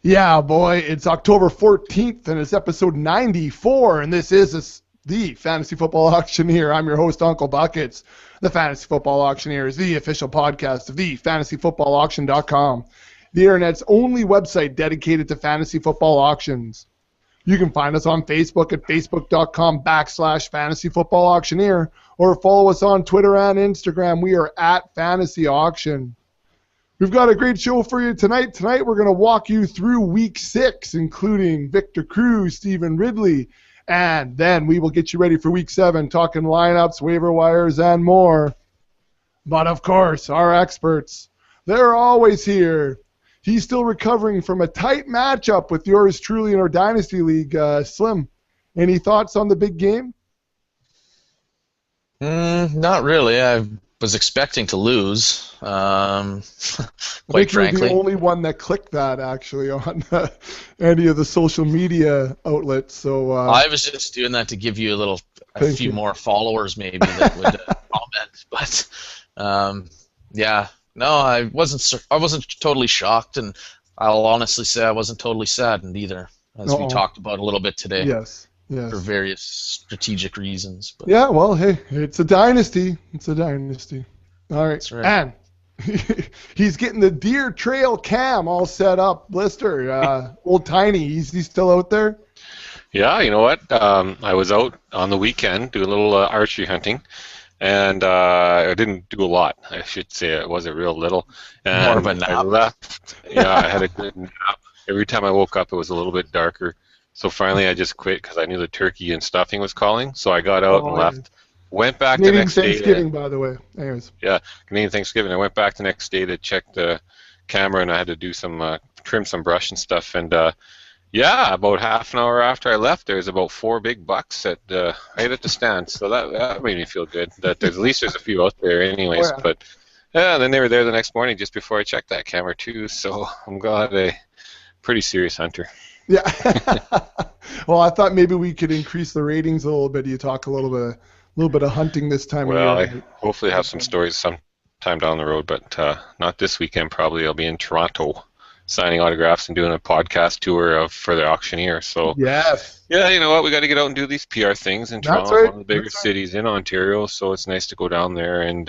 Yeah, boy, it's October 14th, and it's episode 94, and this is the Fantasy Football Auctioneer. I'm your host, Uncle Buckets. The Fantasy Football Auctioneer is the official podcast of the fantasyfootballauction.com, the internet's only website dedicated to fantasy football auctions. You can find us on Facebook at facebook.com/fantasyfootballauctioneer, or follow us on Twitter and Instagram. We are at Fantasy Auction. We've got a great show for you tonight. Tonight we're going to walk you through Week 6, including Victor Cruz, Stephen Ridley, and then we will get you ready for Week 7, talking lineups, waiver wires, and more. But of course, our experts, they're always here. He's still recovering from a tight matchup with yours truly in our Dynasty League. Slim, any thoughts on the big game? Not really. I was expecting to lose, quite frankly. You're the only one that clicked that, actually, on any of the social media outlets. So I was just doing that to give you a few more followers, maybe, that would comment. But yeah, no, I wasn't totally shocked, and I'll honestly say I wasn't totally saddened either, as we talked about a little bit today. Yes. For various strategic reasons. But. Yeah, well, hey, it's a dynasty. It's a dynasty. All right. That's right. And he's getting the Deer Trail cam all set up. Blister, old Tiny, he's still out there? Yeah, you know what? I was out on the weekend doing a little archery hunting, and I didn't do a lot. I should say it wasn't real little. And more of a nap. I left. Yeah, I had a good nap. Every time I woke up, it was a little bit darker. So finally, I just quit because I knew the turkey and stuffing was calling. So I got out and left. Went back the next day. Thanksgiving, by the way. Anyways. Yeah, Canadian Thanksgiving. I went back the next day to check the camera, and I had to do some trim some brush and stuff. And yeah, about half an hour after I left, there was about 4 big bucks right at the stand. So that made me feel good. That at least there's a few out there, anyways. Oh, yeah. But yeah, then they were there the next morning just before I checked that camera too. So I'm glad pretty serious hunter. Yeah. Well, I thought maybe we could increase the ratings a little bit. You talk a little bit of hunting this time. Well, I hopefully have some stories sometime down the road, but not this weekend. Probably I'll be in Toronto, signing autographs and doing a podcast tour for the auctioneer. So yes. Yeah, you know what? We got to get out and do these PR things in Toronto, one of the bigger cities in Ontario. So it's nice to go down there and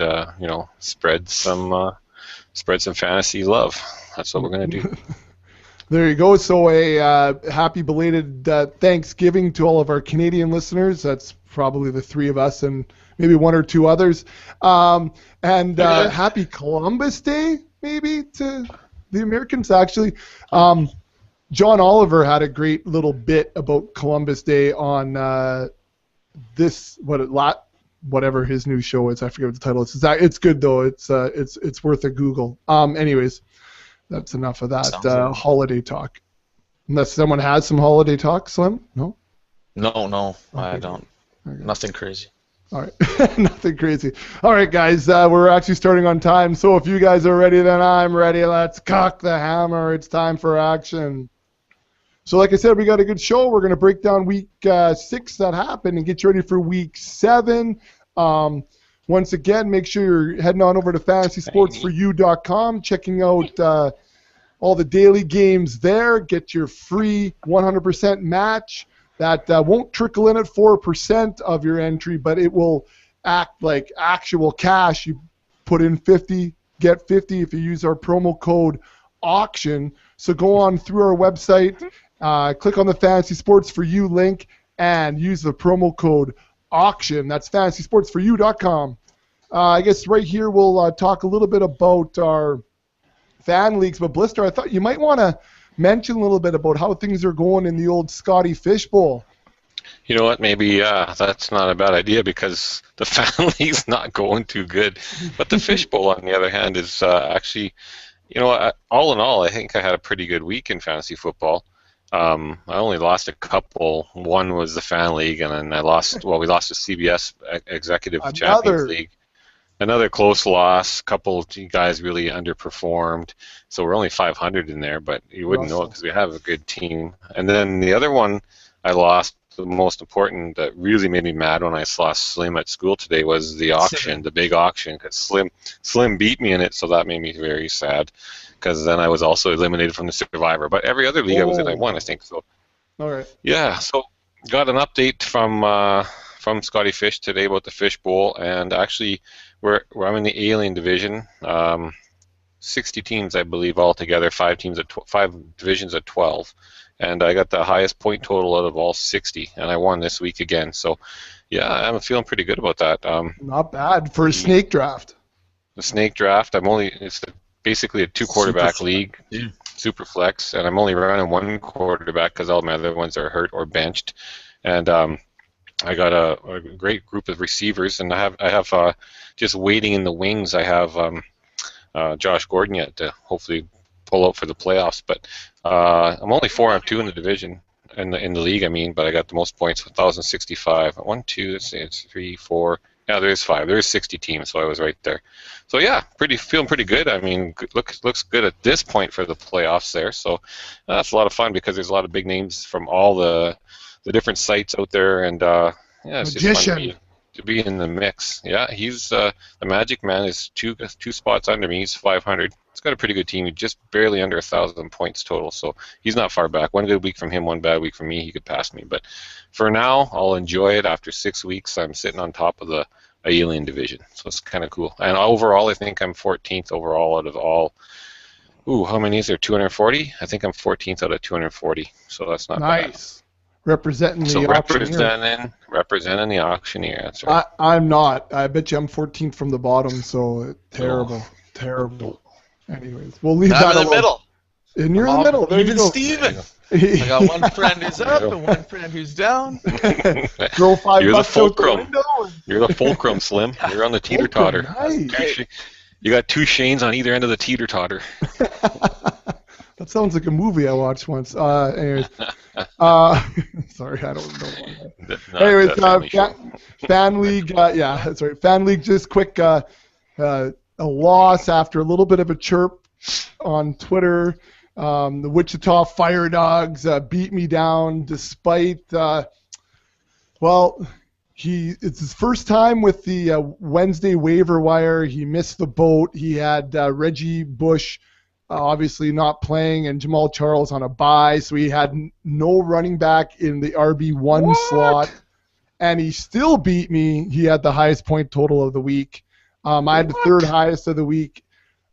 spread some fantasy love. That's what we're gonna do. There you go. So a happy belated Thanksgiving to all of our Canadian listeners. That's probably the 3 of us and maybe 1 or 2 others. And happy Columbus Day, maybe, to the Americans, actually. John Oliver had a great little bit about Columbus Day on whatever his new show is. I forget what the title is. It's good, though. It's worth a Google. Anyways. That's enough of that holiday talk. Unless someone has some holiday talk, Slim? No? No, okay. I don't. Okay. Nothing crazy. All right. Nothing crazy. All right, guys, we're actually starting on time, so if you guys are ready, then I'm ready. Let's cock the hammer. It's time for action. So like I said, we got a good show. We're going to break down Week 6 that happened and get you ready for Week 7. Once again, make sure you're heading on over to fantasysportsforyou.com, checking out all the daily games there. Get your free 100% match. That won't trickle in at 4% of your entry, but it will act like actual cash. You put in 50, get 50 if you use our promo code AUCTION. So go on through our website, click on the Fantasy Sports for You link, and use the promo code AUCTION. That's fantasysportsforyou.com. I guess right here we'll talk a little bit about our fan leagues. But Blister, I thought you might want to mention a little bit about how things are going in the old Scotty Fish Bowl. You know what? Maybe that's not a bad idea because the fan league's not going too good. But the Fish Bowl, on the other hand, is actually, all in all, I think I had a pretty good week in fantasy football. I only lost a couple. One was the fan league, and then we lost to CBS Executive Champions League. Another close loss. A couple guys really underperformed, so we're only 500 in there, but you wouldn't know it because we have a good team. And then the other one I lost the most important that really made me mad when I saw Slim at school today was the auction, the big auction, because Slim beat me in it, so that made me very sad, because then I was also eliminated from the Survivor. But every other league I was in, I won, I think. So. All right. Yeah, so got an update from Scotty Fish today about the Fish Bowl, and actually I'm in the Alien division. 60 teams, I believe, altogether. 5 divisions at 12, and I got the highest point total out of all 60, and I won this week again. So, yeah, I'm feeling pretty good about that. Not bad for a snake draft. The snake draft. It's basically a 2-quarterback league, super flex, and I'm only running 1 quarterback because all my other ones are hurt or benched, and I got a great group of receivers, and I have just waiting in the wings. I have Josh Gordon yet to hopefully pull out for the playoffs, but I'm only 4-2 in the division, in the league. I mean, but I got the most points, 1,065. 1, 2, let's see, it's 3, 4. Yeah, there is 5. There is 60 teams, so I was right there. So yeah, feeling pretty good. I mean, looks good at this point for the playoffs there. So that's a lot of fun because there's a lot of big names from all the different sites out there, and yeah, it's just fun to be in the mix. Yeah, he's the Magic Man is two spots under me. He's 500. He's got a pretty good team. He's just barely under 1,000 points total, so he's not far back. 1 good week from him, 1 bad week from me. He could pass me, but for now, I'll enjoy it. After 6 weeks, I'm sitting on top of the Alien division, so it's kind of cool. And overall, I think I'm 14th overall out of all. Ooh, how many is there? 240? I think I'm 14th out of 240, so that's not bad. Nice. Representing the auctioneer. Representing the auctioneer, that's right. I'm not. I bet you I'm 14th from the bottom, so terrible. Anyways, we'll leave that in the middle. And you're in the middle. There even you go. Steven. I got one friend who's up and one friend who's down. Throw $5 You're the out fulcrum. the window. You're the fulcrum, Slim. You're on the teeter-totter. Nice. You got 2 Shanes on either end of the teeter-totter. That sounds like a movie I watched once. Anyways, sorry, I don't know. Anyways, Fan League, yeah, that's right. Fan League, just quick, a loss after a little bit of a chirp on Twitter. The Wichita Fire Dogs beat me down despite, it's his first time with the Wednesday waiver wire. He missed the boat. He had Reggie Bush obviously not playing and Jamal Charles on a bye, so he had no running back in the RB1 slot, and he still beat me. He had the highest point total of the week. I had the 3rd highest of the week,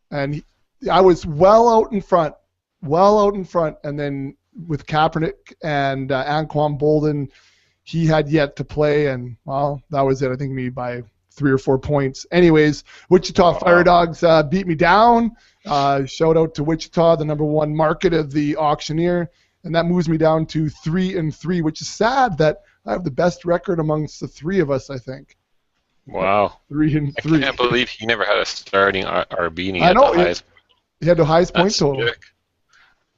and I was well out in front, and then with Kaepernick and Anquan Bolden, he had yet to play, and, well, that was it. I think maybe by 3 or 4 points. Anyways, Wichita Fire Dogs beat me down. Shout out to Wichita, the #1 market of the auctioneer, and that moves me down to 3-3, which is sad that I have the best record amongst the 3 of us, I think. Wow. 3-3. I can't believe he never had a starting RB. And he I know. The highest. He had the highest point total. Sick.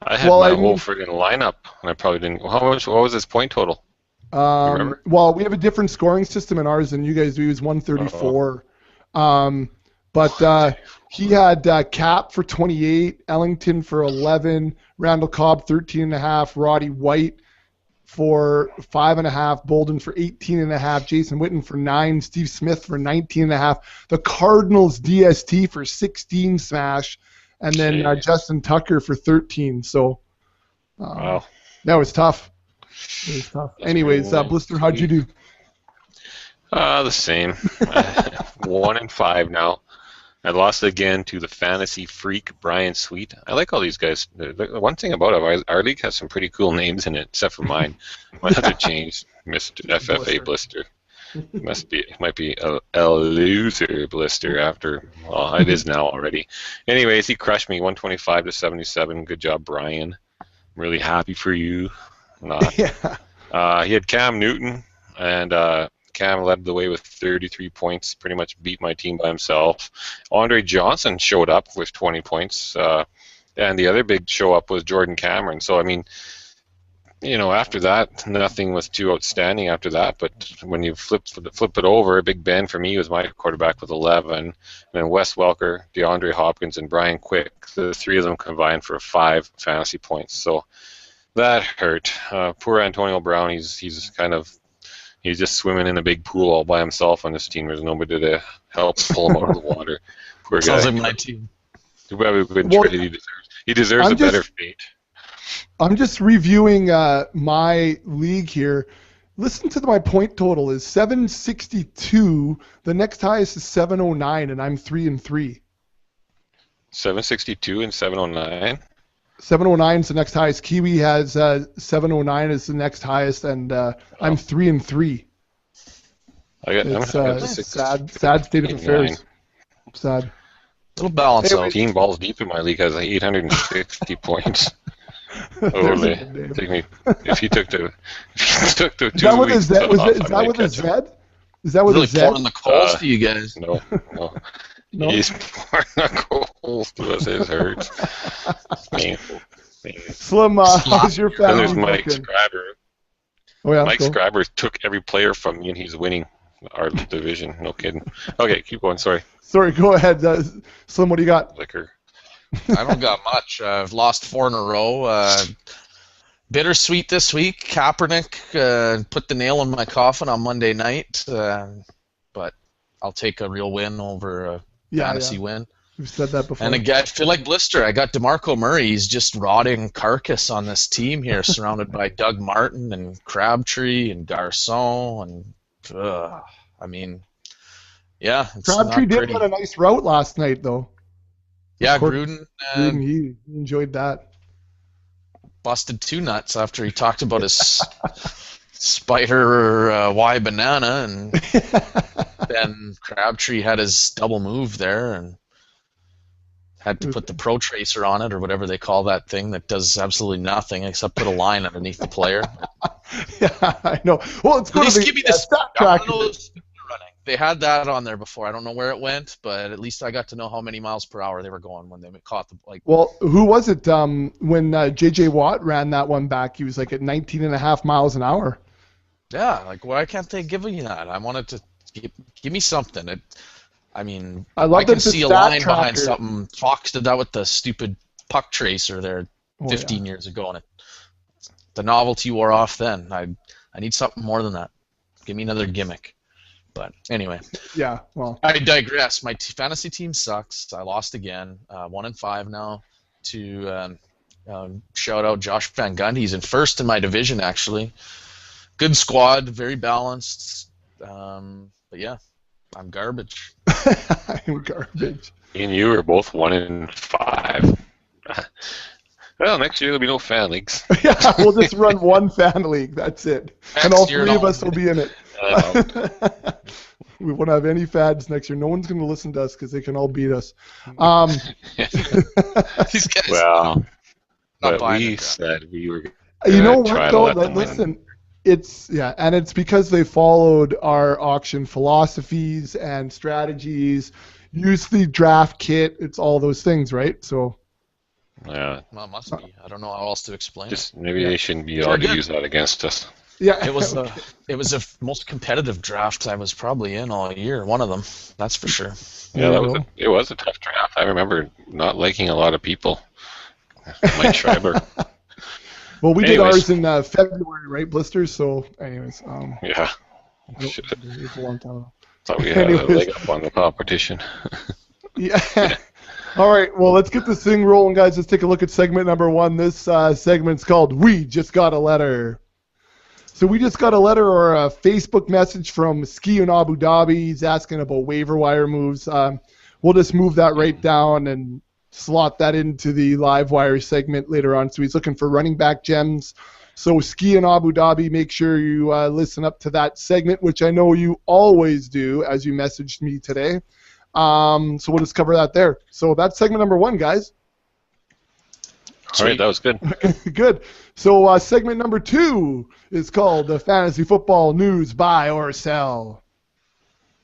I had my whole friggin' lineup, and I probably didn't. What was his point total? Well, we have a different scoring system in ours than you guys do. He was 134. But he had Cap for 28, Ellington for 11, Randall Cobb 13.5, Roddy White for 5.5, Bolden for 18.5, Jason Witten for 9, Steve Smith for 19.5, the Cardinals DST for 16 smash, and then Justin Tucker for 13. So wow, that was tough. It was tough. Anyways, Blister, how'd you do? The same. 1-5 now. I lost again to the fantasy freak Brian Sweet. I like all these guys. The one thing about it, our league has some pretty cool names in it, except for mine. Might have to change, Mr. FFA Blister. Might be a loser Blister after. Well, it is now already. Anyways, he crushed me 125 to 77. Good job, Brian. I'm really happy for you. Not. Yeah. He had Cam Newton, and Cam led the way with 33 points, pretty much beat my team by himself. Andre Johnson showed up with 20 points, and the other big show up was Jordan Cameron. So, I mean, after that, nothing was too outstanding after that, but when you flip it over, Big Ben for me was my quarterback with 11, and then Wes Welker, DeAndre Hopkins, and Brian Quick, the 3 of them combined for 5 fantasy points. So That hurt. Poor Antonio Brown. He's just swimming in a big pool all by himself on this team. There's nobody to help pull him out of the water. Poor guy. Sounds like my team. Too bad we couldn't trade. He deserves a better fate. I'm just reviewing my league here. Listen to my point total is 762. The next highest is 709, and I'm 3-3. 762 and 709. 709 is the next highest. Kiwi has 709 is the next highest, and I'm 3-3. It's sad state of affairs. Sad. A little balance out. Team balls deep in my league has 860 points. Holy, take me. If he took the 2 is that with weeks, is that with a Z? Is that with really a Z? pouring the coals to you guys. No. No? He's pouring the coals to us. It hurts. Painful. Slim, how's your family? Then there's Mike Scriber. Oh, yeah, Mike Scriber took every player from me, and he's winning our division. No kidding. Okay, keep going. Sorry, go ahead. Slim, what do you got? Liquor. I don't got much. I've lost 4 in a row. Bittersweet this week. Kaepernick put the nail in my coffin on Monday night, but I'll take a real win over a fantasy win. You've said that before. And I feel like Blister. I got DeMarco Murray. He's just rotting carcass on this team here, surrounded by Doug Martin and Crabtree and Garcon. And, I mean, yeah. Crabtree did run a nice route last night, though. Yeah, Gruden he enjoyed that. Busted 2 nuts after he talked about his spider Y banana, and then Crabtree had his double move there and had to put the Pro Tracer on it or whatever they call that thing that does absolutely nothing except put a line underneath the player. Yeah, I know. Well, it's going to be give me the stat tracker. They had that on there before. I don't know where it went, but at least I got to know how many miles per hour they were going when they caught the Well, who was it? When J.J. Watt ran that one back, he was like at 19.5 miles an hour. Yeah, why can't they give me that? I wanted to give me something. I can see a line behind something. Fox did that with the stupid puck tracer there 15 years ago, and the novelty wore off then. I need something more than that. Give me another gimmick. But anyway, yeah. Well, I digress. My fantasy team sucks. I lost again. 1-5 now. To shout out Josh Van Gundy. He's in first in my division actually. Good squad, very balanced. But yeah, I'm garbage. I'm garbage. Me and you are both 1-5. Well, next year there'll be no fan leagues. Yeah, we'll just run one fan league. That's it. And all 3 of us will be in it. We won't have any fads next year. No one's going to listen to us because they can all beat us. These guys. Well, but we said we were. You know what though? Listen, and it's because they followed our auction philosophies and strategies. Use the draft kit. It's all those things, right? So. Yeah. Well, it must be. I don't know how else to explain it. Maybe they shouldn't be able to use that against us. Yeah, it was the most competitive draft I was probably in all year. One of them, that's for sure. Yeah, it was a tough draft. I remember not liking a lot of people. Mike Schreiber. Well, we did ours in February, right, Blisters? So, anyways. Yeah. It was a long time ago. Thought we had a leg up on the competition. Yeah. All right, well, let's get this thing rolling, guys. Let's take a look at segment number 1. This segment's called We Just Got a Letter. So we just got a letter or a Facebook message from Ski in Abu Dhabi. He's asking about waiver wire moves. We'll just move that right down and slot that into the live wire segment later on. So he's looking for running back gems. So Ski in Abu Dhabi, make sure you listen up to that segment, which I know you always do as you messaged me today. So we'll just cover that there. So that's segment number 1, guys. All right, that was good. Good. So segment number 2 is called the Fantasy Football News Buy or Sell.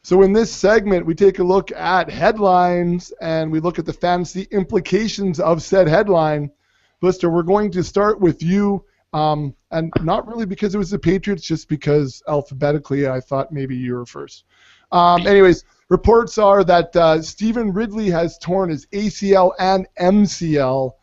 So in this segment, we take a look at headlines and we look at the fantasy implications of said headline. Blister, we're going to start with you, and not really because it was the Patriots, just because alphabetically I thought maybe you were first. Anyways, reports are that Stephen Ridley has torn his ACL and MCL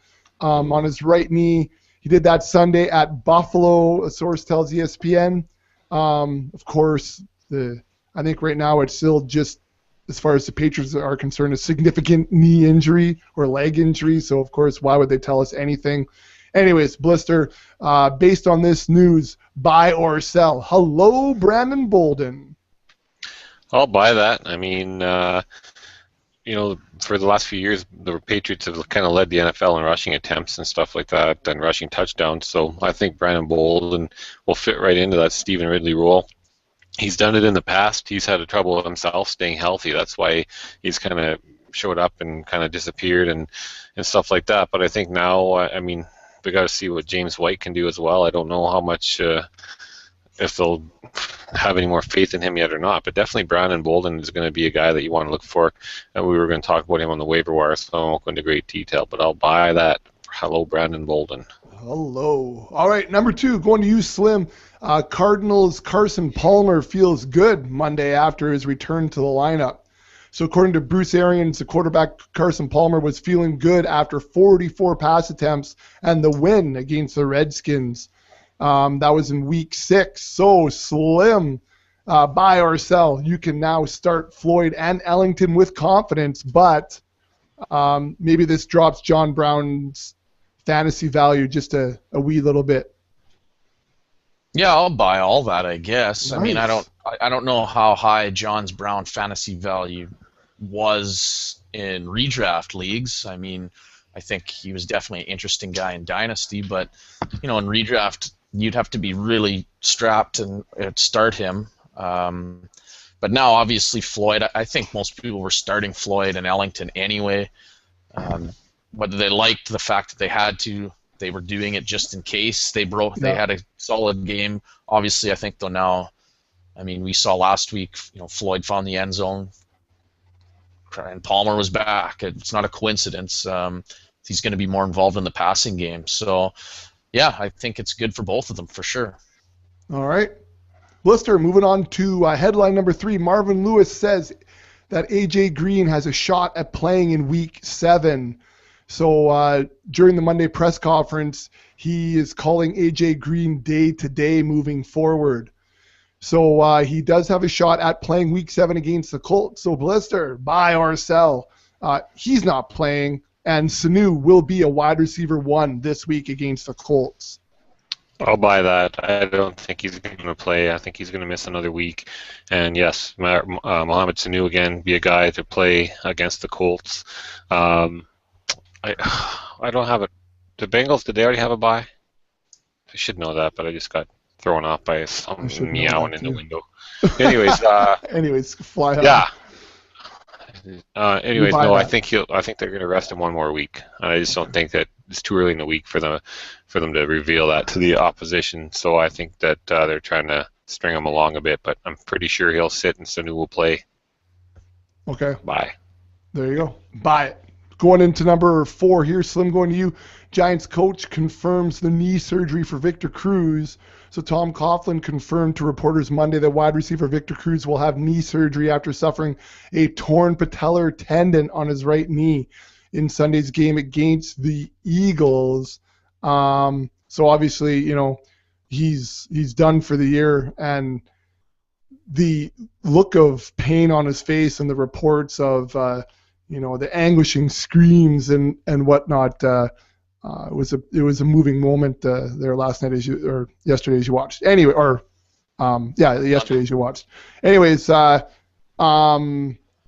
on his right knee. He did that Sunday at Buffalo, a source tells ESPN. Of course, I think right now it's still just, as far as the Patriots are concerned, a significant knee injury or leg injury. So, of course, why would they tell us anything? Anyways, Blister, based on this news, buy or sell. Hello, Brandon Bolden. I'll buy that. I mean, for the last few years, the Patriots have kind of led the NFL in rushing attempts and stuff like that, and rushing touchdowns. So I think Brandon Bolden will fit right into that Stephen Ridley role. He's done it in the past. He's had trouble himself staying healthy. That's why he's kind of showed up and kind of disappeared and stuff like that. But I think now, I mean, we got to see what James White can do as well. I don't know how much, if they'll have any more faith in him yet or not. But definitely Brandon Bolden is going to be a guy that you want to look for. And we were going to talk about him on the waiver wire, so I won't go into great detail. But I'll buy that. Hello, Brandon Bolden. Hello. All right, number 2, going to you, Slim. Cardinals' Carson Palmer feels good Monday after his return to the lineup. So according to Bruce Arians, the quarterback Carson Palmer was feeling good after 44 pass attempts and the win against the Redskins. That was in week 6. So, Slim, buy or sell. You can now start Floyd and Ellington with confidence, but maybe this drops John Brown's fantasy value just a wee little bit. Yeah, I'll buy all that, I guess. Nice. I mean, I don't know how high John's Brown fantasy value was in redraft leagues. I mean, I think he was definitely an interesting guy in Dynasty, but in redraft you'd have to be really strapped and start him. But now, obviously, Floyd. I think most people were starting Floyd and Ellington anyway. Whether they liked the fact that they were doing it just in case they had a solid game. Obviously, I think though now, I mean, we saw last week, Floyd found the end zone, and Palmer was back. It's not a coincidence. He's going to be more involved in the passing game. So, yeah, I think it's good for both of them for sure. All right. Blister, moving on to headline number 3. Marvin Lewis says that A.J. Green has a shot at playing in week 7. So during the Monday press conference, he is calling A.J. Green day-to-day moving forward. So he does have a shot at playing week 7 against the Colts. So Blister, buy or sell. He's not playing, and Sanu will be a wide receiver 1 this week against the Colts. I'll buy that. I don't think he's going to play. I think he's going to miss another week. And yes, Mohamed Sanu again, be a guy to play against the Colts. I don't have it. The Bengals, did they already have a bye? I should know that, but I just got thrown off by something meowing in the window. Anyways, fly high. Yeah. I think they're going to rest him one more week. I just don't think that it's too early in the week for them to reveal that to the opposition. So I think that they're trying to string him along a bit, but I'm pretty sure he'll sit and Sanu will play. Okay. Bye. There you go. Buy it. Going into number 4 here, Slim, going to you. Giants coach confirms the knee surgery for Victor Cruz. So Tom Coughlin confirmed to reporters Monday that wide receiver Victor Cruz will have knee surgery after suffering a torn patellar tendon on his right knee in Sunday's game against the Eagles. So obviously, he's done for the year, and the look of pain on his face and the reports of the anguishing screams and whatnot. It was a moving moment there last night yesterday as you watched. Anyway, yesterday as you watched. Anyways,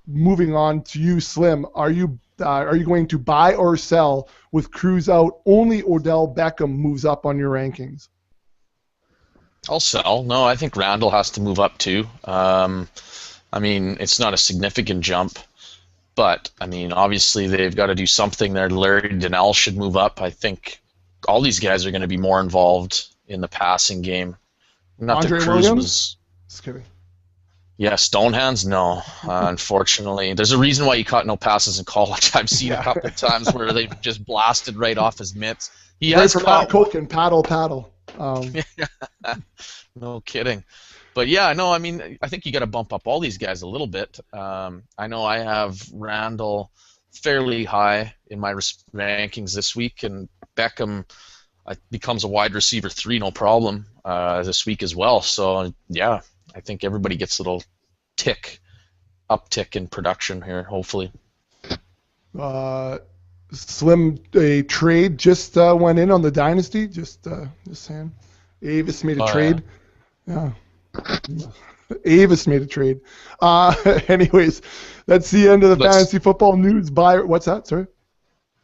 moving on to you, Slim. Are you going to buy or sell with Cruz out? Only Odell Beckham moves up on your rankings. I'll sell. No, I think Randall has to move up too. I mean, it's not a significant jump. But, I mean, obviously they've got to do something there. Larry Donnell should move up. I think all these guys are going to be more involved in the passing game. Not Andre that Cruz Williams? was... Just kidding. Yeah, Stonehands? No, unfortunately. There's a reason why he caught no passes in college. I've seen a couple of times where they've just blasted right off his mitts. He has caught... Coke and paddle. No kidding. But yeah, no, I mean, I think you got to bump up all these guys a little bit. I know I have Randall fairly high in my rankings this week, and Beckham, becomes a wide receiver 3, no problem, this week as well. So yeah, I think everybody gets a little uptick in production here, hopefully. Slim, a trade just went in on the Dynasty. Just saying. Avis made a trade. Yeah. Avis made a trade. Anyways, that's the end of the fantasy football news. What's that? Sorry?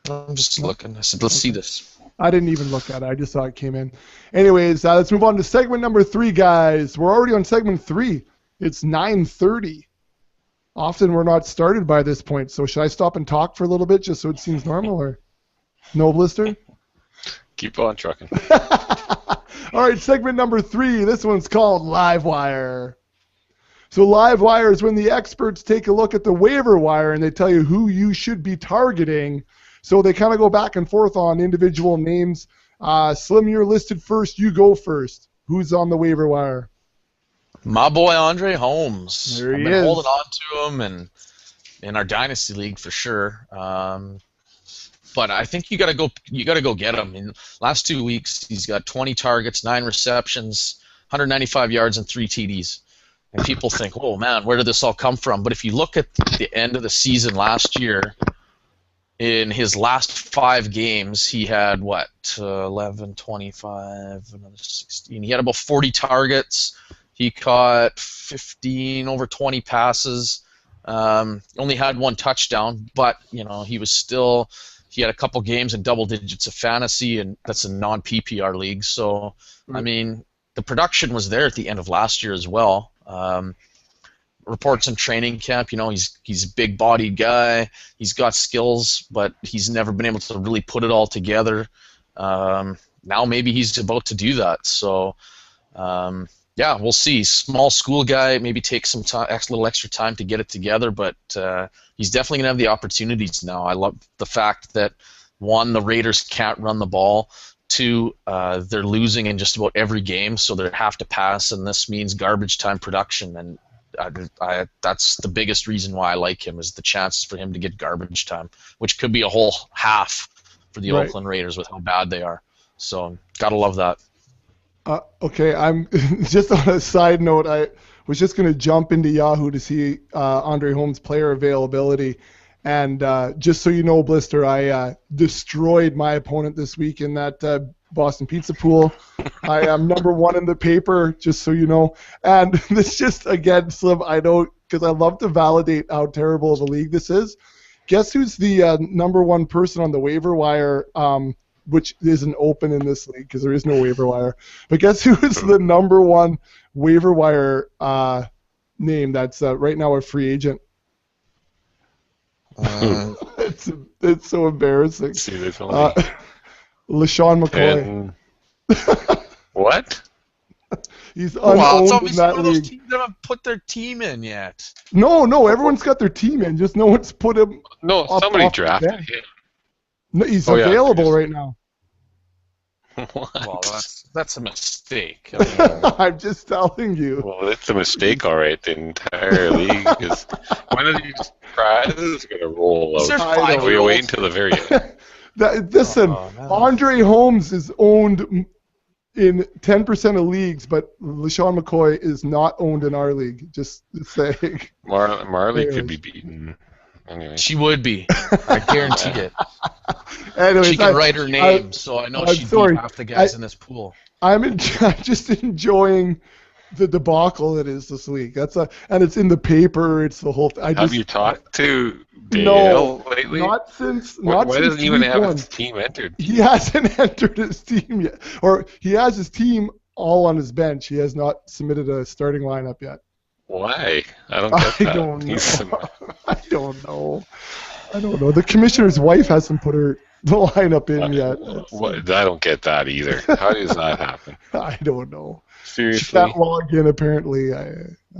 I'm just looking. I said, let's see this. I didn't even look at it. I just saw it came in. Anyways, let's move on to segment number 3, guys. We're already on segment 3. It's 9:30. Often we're not started by this point, so should I stop and talk for a little bit just so it seems normal, or no, Blister? Keep on trucking. All right, segment number 3. This one's called Livewire. So Livewire is when the experts take a look at the waiver wire and they tell you who you should be targeting. So they kind of go back and forth on individual names. Slim, you're listed first. You go first. Who's on the waiver wire? My boy Andre Holmes. There he I've been is. holding on to him and in our dynasty league for sure. But I think you gotta go get him. In last 2 weeks, he's got 20 targets, 9 receptions, 195 yards, and 3 TDs. And people think, oh man, where did this all come from? But if you look at the end of the season last year, in his last 5 games, he had 11, 25, another 16. He had about 40 targets. He caught 15, over 20 passes. Only had 1 touchdown, but he had a couple games in double digits of fantasy, and that's a non-PPR league. So, I mean, the production was there at the end of last year as well. Reports in training camp, he's a big-bodied guy. He's got skills, but he's never been able to really put it all together. Now maybe he's about to do that. So, yeah, we'll see. Small school guy, maybe take some time, a little extra time to get it together, but he's definitely going to have the opportunities now. I love the fact that, 1, the Raiders can't run the ball. 2, they're losing in just about every game, so they have to pass, and this means garbage time production. And that's the biggest reason why I like him, is the chances for him to get garbage time, which could be a whole half for the Oakland Raiders with how bad they are. So, gotta love that. Okay, I'm just on a side note. I was just going to jump into Yahoo to see Andre Holmes' player availability. And just so you know, Blister, I destroyed my opponent this week in that Boston Pizza Pool. I am number 1 in the paper, just so you know. And this just, again, Slim, I know, because I love to validate how terrible of a league this is. Guess who's the number 1 person on the waiver wire, which isn't open in this league because there is no waiver wire. But guess who is the number 1 waiver wire name that's right now a free agent? It's so embarrassing. See, LaShawn McCoy. What? He's unowned it's in that one of those league. teams that haven't put their team in yet. No, everyone's got their team in. Just no one's put him. No, somebody drafted him. No, he's available right now. What? Well, that's a mistake. I'm just telling you. Well, it's a mistake, all right. The entire league is. When are these prizes going to roll out? Is there 5 We wait until the very end. Listen, Andre Holmes is owned in 10% of leagues, but LaShawn McCoy is not owned in our league. Just saying. Marley could be beaten. Anyway. She would be. I guarantee it. Anyways, she can write her name, so I know she'd beat half the guys in this pool. I'm just enjoying the debacle that is this league. And it's in the paper. It's the whole thing. Have you talked to Dale lately? Not since. Why doesn't he even have his team entered? He hasn't entered his team yet, or he has his team all on his bench. He has not submitted a starting lineup yet. Why? I don't get that. I don't know. The commissioner's wife hasn't put the lineup in yet. I don't get that either. How does that happen? I don't know. Seriously? She can't log in, apparently.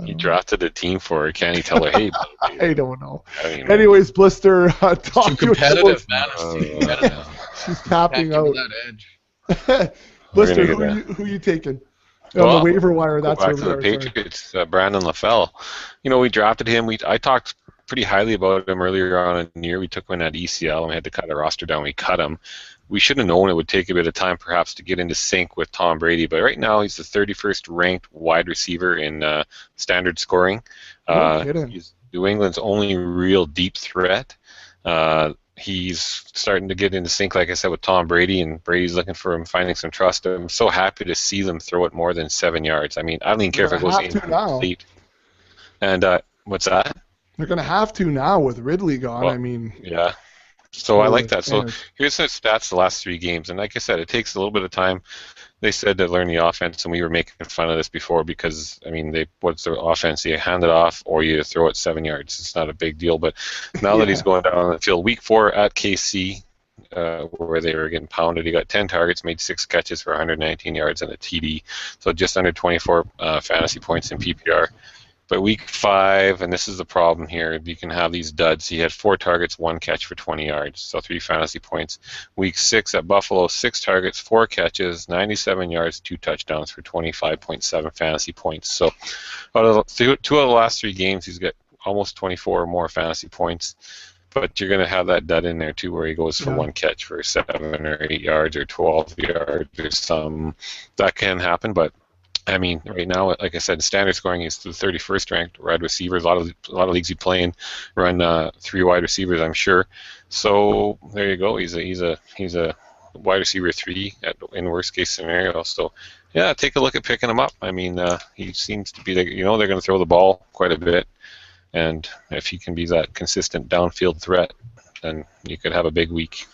He drafted a team for her. Can he tell her, hey, buddy? I don't know. Anyways, Blister, talk too competitive, man. She's tapping out. That edge. Blister, who you taking? On the waiver wire, that's back to the Patriots, Brandon LaFell. We drafted him. I talked pretty highly about him earlier on in the year. We took him in at ECL, and we had to cut our roster down. We cut him. We should have known it would take a bit of time, perhaps, to get into sync with Tom Brady. But right now, he's the 31st ranked wide receiver in standard scoring. No kidding. He's New England's only real deep threat. He's starting to get into sync, like I said, with Tom Brady, and Brady's looking for him, finding some trust. I'm so happy to see them throw it more than 7 yards. I mean, I don't even care if it goes incomplete. And what's that? They're going to have to now with Ridley gone. Well, I mean, yeah. So I like that. So here's the stats the last 3 games, and like I said, it takes a little bit of time. They said to learn the offense, and we were making fun of this before because, I mean, what's their offense? You hand it off or you throw it 7 yards. It's not a big deal. But now that he's going down on the field, week 4 at KC, where they were getting pounded, he got 10 targets, made 6 catches for 119 yards and a TD. So just under 24 fantasy points in PPR. But week 5, and this is the problem here, you can have these duds. He had 4 targets, 1 catch for 20 yards, so 3 fantasy points. Week 6 at Buffalo, 6 targets, 4 catches, 97 yards, 2 touchdowns for 25.7 fantasy points. So out of 2 out of the last 3 games, he's got almost 24 or more fantasy points. But you're going to have that dud in there too, where he goes for 1 catch for 7 or 8 yards or 12 yards or some. That can happen, but I mean, right now, like I said, standard scoring, he's the 31st ranked wide receivers. A lot of leagues you play in run 3 wide receivers, I'm sure. So there you go. He's a wide receiver 3 in worst case scenario. So yeah, take a look at picking him up. I mean, he seems to be they're going to throw the ball quite a bit, and if he can be that consistent downfield threat, then you could have a big week.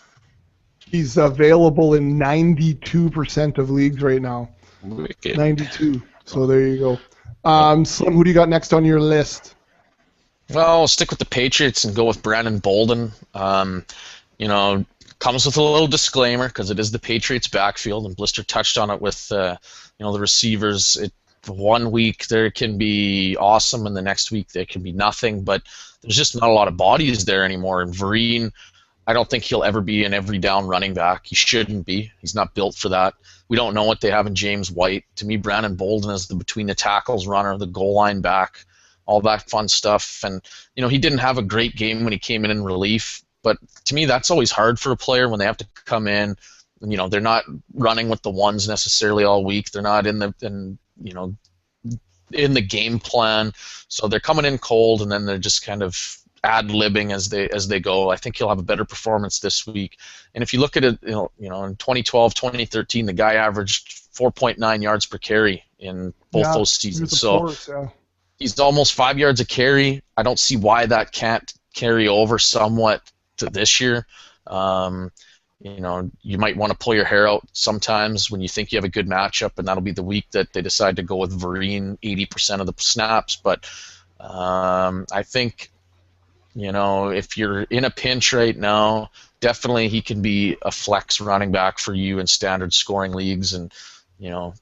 He's available in 92% of leagues right now. Wicked. 92. So there you go. Slim, who do you got next on your list? Well, I'll stick with the Patriots and go with Brandon Bolden. Comes with a little disclaimer because it is the Patriots' backfield, and Blister touched on it with the receivers. One week there can be awesome, and the next week there can be nothing. But there's just not a lot of bodies there anymore. And Vereen, I don't think he'll ever be an every down running back. He shouldn't be. He's not built for that. We don't know what they have in James White. To me, Brandon Bolden is the between the tackles runner, the goal line back, all that fun stuff. And, he didn't have a great game when he came in relief. But to me, that's always hard for a player when they have to come in. They're not running with the ones necessarily all week. They're not in the game plan. So they're coming in cold, and then they're just kind of ad-libbing as they go. I think he'll have a better performance this week. And if you look at it, in 2012, 2013, the guy averaged 4.9 yards per carry in both those seasons. So he's almost 5 yards a carry. I don't see why that can't carry over somewhat to this year. You might want to pull your hair out sometimes when you think you have a good matchup, and that'll be the week that they decide to go with Vereen 80% of the snaps. But I think, if you're in a pinch right now, definitely he can be a flex running back for you in standard scoring leagues, and you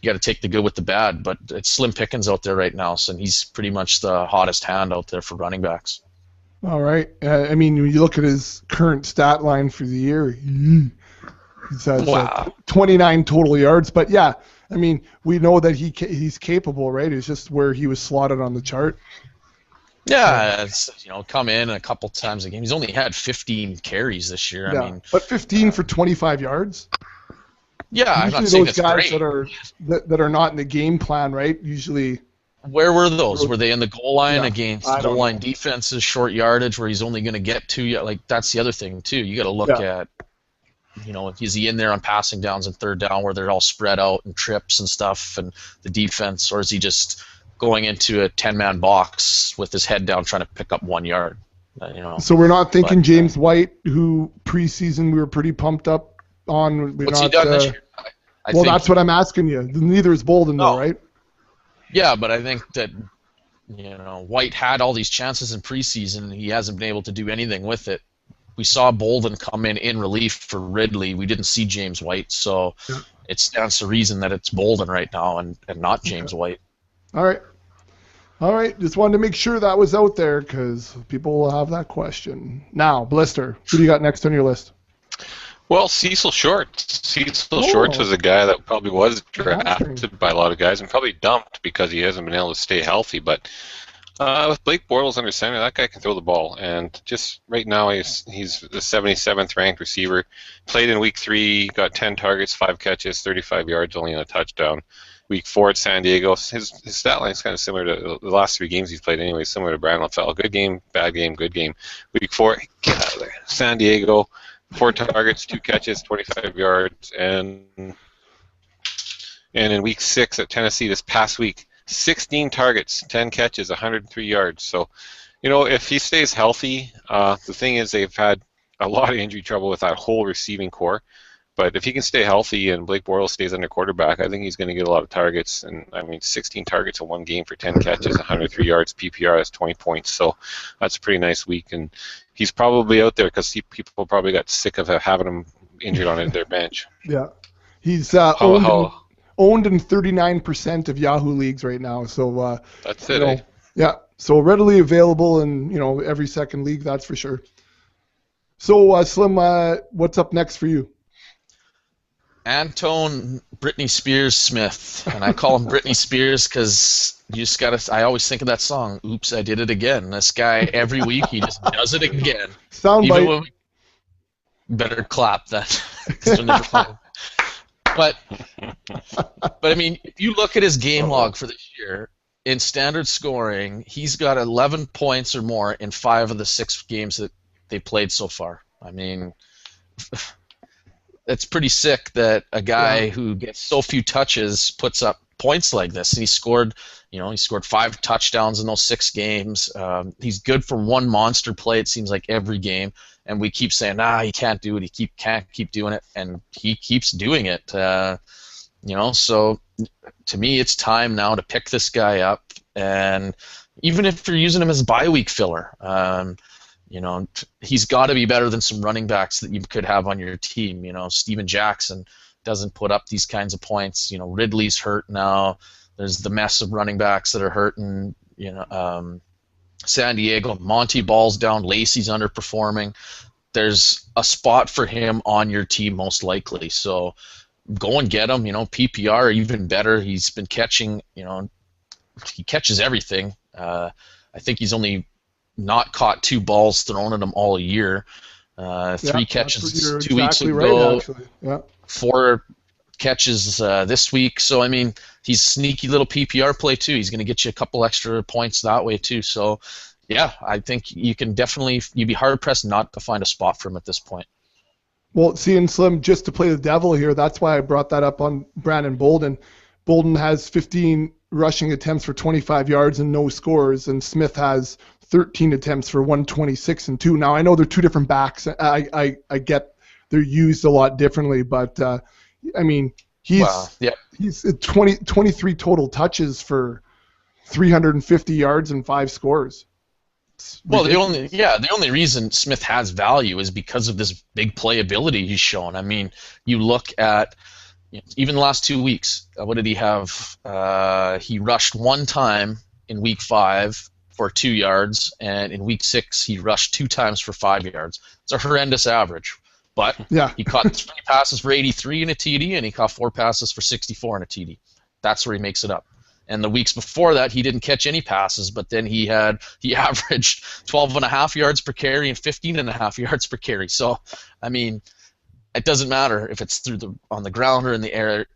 got to take the good with the bad. But it's slim pickings out there right now, so he's pretty much the hottest hand out there for running backs. All right. When you look at his current stat line for the year, he has 29 total yards. But yeah, we know that he's capable, right? It's just where he was slotted on the chart. Yeah, it's come in a couple times a game. He's only had 15 carries this year. Yeah, but 15 for 25 yards. Yeah, I'm not saying those guys great. that are not in the game plan, right? Usually. Where were those? Were they in the goal line against goal line defenses, short yardage, where he's only going to get 2? Like that's the other thing too. You got to look at, is he in there on passing downs and third down where they're all spread out and trips and stuff, and the defense, or is he just going into a 10-man box with his head down trying to pick up 1 yard? So we're not thinking James White, who preseason we were pretty pumped up on. What's he done this year? That's what I'm asking you. Neither is Bolden, though, right? Yeah, but I think that White had all these chances in preseason. He hasn't been able to do anything with it. We saw Bolden come in relief for Ridley. We didn't see James White, so it stands to reason that it's Bolden right now and not James White. All right. Just wanted to make sure that was out there because people will have that question. Now, Blister, who do you got next on your list? Well, Cecil Shorts. Shorts was a guy that probably was drafted by a lot of guys and probably dumped because he hasn't been able to stay healthy. But With Blake Bortles under center, that guy can throw the ball. And just right now, he's the 77th ranked receiver. Played in Week 3, got 10 targets, 5 catches, 35 yards, only in a touchdown. Week 4 at San Diego, his stat line is kind of similar to the last 3 games he's played anyway, similar to Brandon Fell. Good game, bad game, good game. Week 4, get out of there. San Diego, 4 targets, 2 catches, 25 yards. And in Week 6 at Tennessee this past week, 16 targets, 10 catches, 103 yards. So, if he stays healthy, the thing is they've had a lot of injury trouble with that whole receiving core. But if he can stay healthy and Blake Bortles stays under quarterback, I think he's going to get a lot of targets. And, 16 targets in one game for 10 catches, 103 yards, PPR, that's 20 points. So that's a pretty nice week. And he's probably out there because people probably got sick of having him injured on their bench. Yeah. He's owned in 39% of Yahoo leagues right now. So that's it. Eh? Yeah. So readily available in every second league, that's for sure. So Slim, what's up next for you? Antone Britney Spears Smith, and I call him Britney Spears because you just gotta. I always think of that song. Oops, I did it again. This guy every week he just does it again. Soundbite. Better clap that. But I mean, if you look at his game log for this year, in standard scoring, he's got 11 points or more in 5 of the 6 games that they played so far. I mean, it's pretty sick that a guy who gets so few touches puts up points like this. And he scored 5 touchdowns in those 6 games. He's good for one monster play, it seems like, every game. And we keep saying, he can't do it. He can't keep doing it, and he keeps doing it. So to me, it's time now to pick this guy up. And even if you're using him as a bye week filler, he's got to be better than some running backs that you could have on your team. Steven Jackson doesn't put up these kinds of points. Ridley's hurt now. There's the mess of running backs that are hurting. San Diego, Monty Ball's down, Lacey's underperforming. There's a spot for him on your team most likely. So go and get him. PPR even better. He's been catching. He catches everything. I think he's only not caught 2 balls thrown at him all year. 3 catches 2 weeks ago. Right, 4 catches this week. So, I mean, he's a sneaky little PPR play, too. He's going to get you a couple extra points that way, too. So, yeah, I think you'd be hard-pressed not to find a spot for him at this point. Well, seeing Slim, just to play the devil here, that's why I brought that up on Brandon Bolden. Bolden has 15 rushing attempts for 25 yards and no scores, and Smith has 13 attempts for 126 and 2. Now, I know they're 2 different backs. I get they're used a lot differently, but I mean, he's 23 total touches for 350 yards and 5 scores. Well, the only reason Smith has value is because of this big playability he's shown. I mean, you look at even the last 2 weeks. What did he have? He rushed 1 time in Week 5 for 2 yards, and in Week 6 he rushed 2 times for 5 yards. It's a horrendous average. But he caught 3 passes for 83 in a TD, and he caught 4 passes for 64 in a TD. That's where he makes it up. And the weeks before that, he didn't catch any passes, but then he averaged 12.5 yards per carry and 15.5 yards per carry. So, I mean, it doesn't matter if it's on the ground or in the air.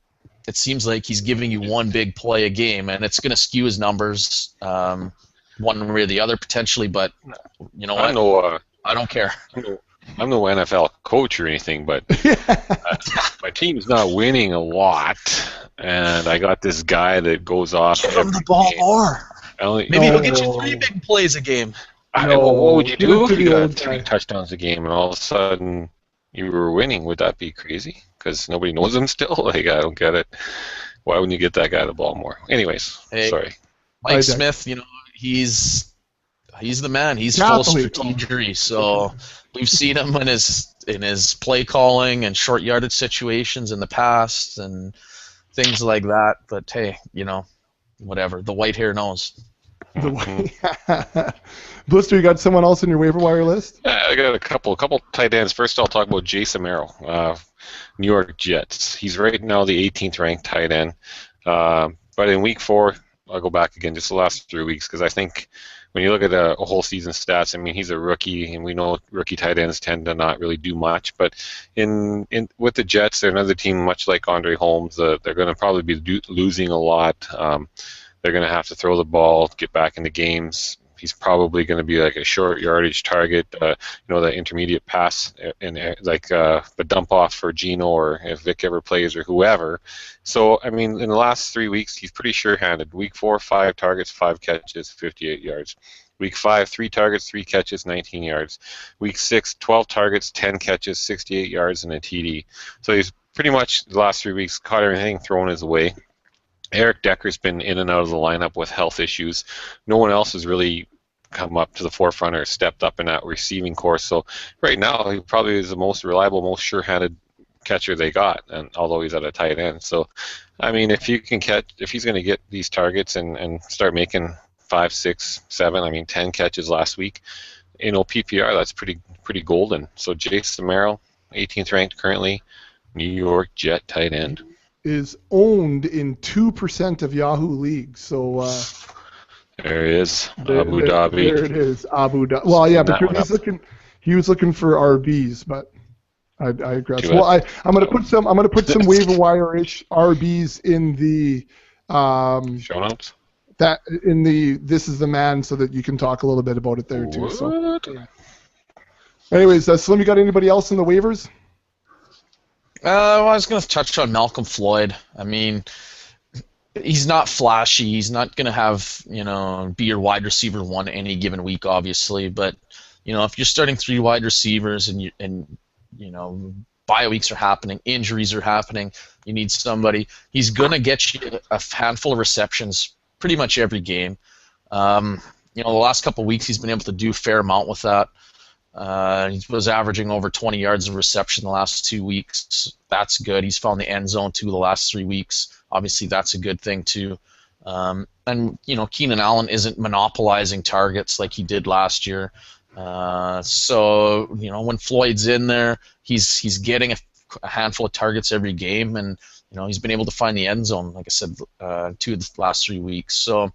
It seems like he's giving you one big play a game, and it's going to skew his numbers one way or the other potentially. But you know what? I don't care. I'm no NFL coach or anything, but my team's not winning a lot, and I got this guy that goes off. Give him the ball more. Maybe he'll get you 3 big plays a game. What would you do if you got 3 touchdowns a game and all of a sudden you were winning? Would that be crazy? Because nobody knows him still? Like, I don't get it. Why wouldn't you get that guy the ball more? Anyways, sorry. Mike Smith, he's the man. He's full of strategery, so we've seen him in his play calling and short yardage situations in the past and things like that. But hey, whatever. The white hair knows. Blister, you got someone else in your waiver wire list? Yeah, I got a couple tight ends. First, I'll talk about Jason Merrill, New York Jets. He's right now the 18th ranked tight end. But in Week 4, I'll go back again just the last 3 weeks because I think when you look at a whole season stats, I mean, he's a rookie, and we know rookie tight ends tend to not really do much. But in with the Jets, they're another team much like Andre Holmes. They're going to probably be losing a lot. They're going to have to throw the ball, get back into games. He's probably going to be like a short yardage target, the intermediate pass, and like the dump off for Geno, or if Vic ever plays, or whoever. So, I mean, in the last 3 weeks, he's pretty sure-handed. Week 4, 5 targets, 5 catches, 58 yards. Week 5, 3 targets, 3 catches, 19 yards. Week 6, 12 targets, 10 catches, 68 yards, and a TD. So he's pretty much, the last 3 weeks, caught everything thrown his way. Eric Decker's been in and out of the lineup with health issues. No one else has really come up to the forefront or stepped up in that receiving course. So right now, he probably is the most reliable, most sure-handed catcher they got, and although he's at a tight end. So, I mean, if he's going to get these targets and start making 5, 6, 7, 10 catches last week, PPR, that's pretty golden. So Jason Merrill, 18th ranked currently, New York Jet tight end. Is owned in 2% of Yahoo leagues. So there it is, Abu Dhabi. There it is, Abu Dhabi. Well, yeah, but he was looking for RBs, but I agree. Well, I'm going to put some waiver wire-ish RBs in the show notes. This is the man, so that you can talk a little bit about it there too. So, anyways, Slim, you got anybody else in the waivers? I was going to touch on Malcolm Floyd. I mean, he's not flashy. He's not going to have, be your wide receiver 1 any given week, obviously. But, if you're starting 3 wide receivers and bye weeks are happening, injuries are happening, you need somebody. He's going to get you a handful of receptions pretty much every game. The last couple of weeks he's been able to do a fair amount with that. He was averaging over 20 yards of reception the last 2 weeks. That's good. He's found the end zone 2 the last 3 weeks. Obviously, that's a good thing too. And Keenan Allen isn't monopolizing targets like he did last year. So when Floyd's in there, he's getting a handful of targets every game, and he's been able to find the end zone, like I said, 2 of the last 3 weeks. So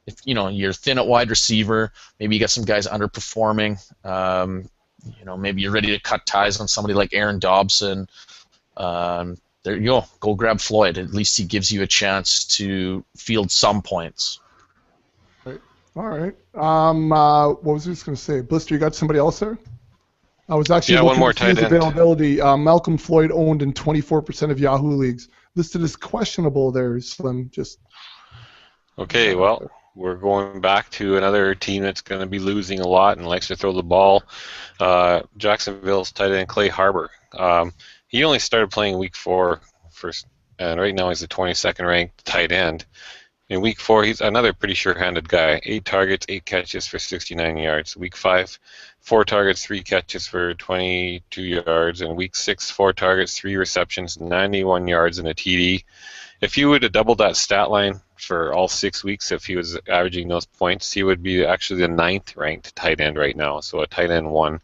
if you're thin at wide receiver, maybe you got some guys underperforming. Maybe you're ready to cut ties on somebody like Aaron Dobson. There you go. Go grab Floyd. At least he gives you a chance to field some points. All right. What was I just going to say? Blister, you got somebody else there? I was actually looking one more to see his tight end. availability. Malcolm Floyd owned in 24% of Yahoo leagues. Listed as questionable there, Slim. Okay, well, we're going back to another team that's going to be losing a lot and likes to throw the ball. Jacksonville's tight end Clay Harbor. He only started playing week 4 first, and right now he's the 22nd ranked tight end. In week 4, he's another pretty sure-handed guy. 8 targets, 8 catches for 69 yards. Week 5, 4 targets, 3 catches for 22 yards. And week 6, 4 targets, 3 receptions, 91 yards, and a TD. If you would have doubled that stat line for all 6 weeks, if he was averaging those points, he would be actually the 9th ranked tight end right now, so a tight end 1.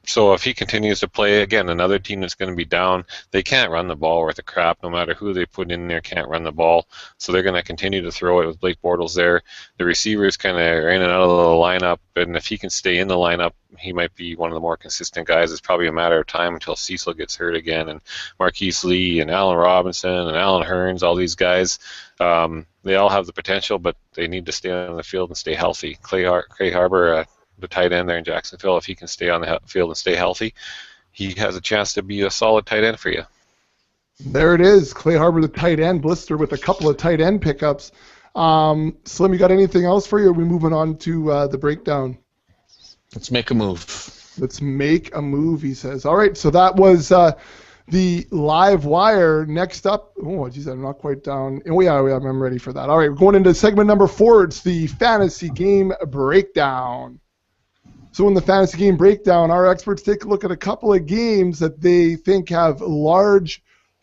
So if he continues to play, again, another team that's going to be down, they can't run the ball worth a crap. No matter who they put in there, can't run the ball. So they're going to continue to throw it with Blake Bortles there. The receivers kind of are in and out of the lineup, and if he can stay in the lineup, he might be one of the more consistent guys. It's probably a matter of time until Cecil gets hurt again, and Marquise Lee and Allen Robinson and Alan Hearns, all these guys, they all have the potential, but they need to stay on the field and stay healthy. Clay Harbor, the tight end there in Jacksonville, if he can stay on the field and stay healthy, he has a chance to be a solid tight end for you. There it is, Clay Harbor, the tight end, Blister with a couple of tight end pickups. Slim, you got anything else for you? Or are we moving on to the breakdown? Let's make a move. Let's make a move, he says. All right, so that was the live wire. Next up, oh, geez, I'm not quite down. Oh, yeah, I'm ready for that. All right, we're going into segment number 4. It's the fantasy game breakdown. So in the fantasy game breakdown, our experts take a look at a couple of games that they think have large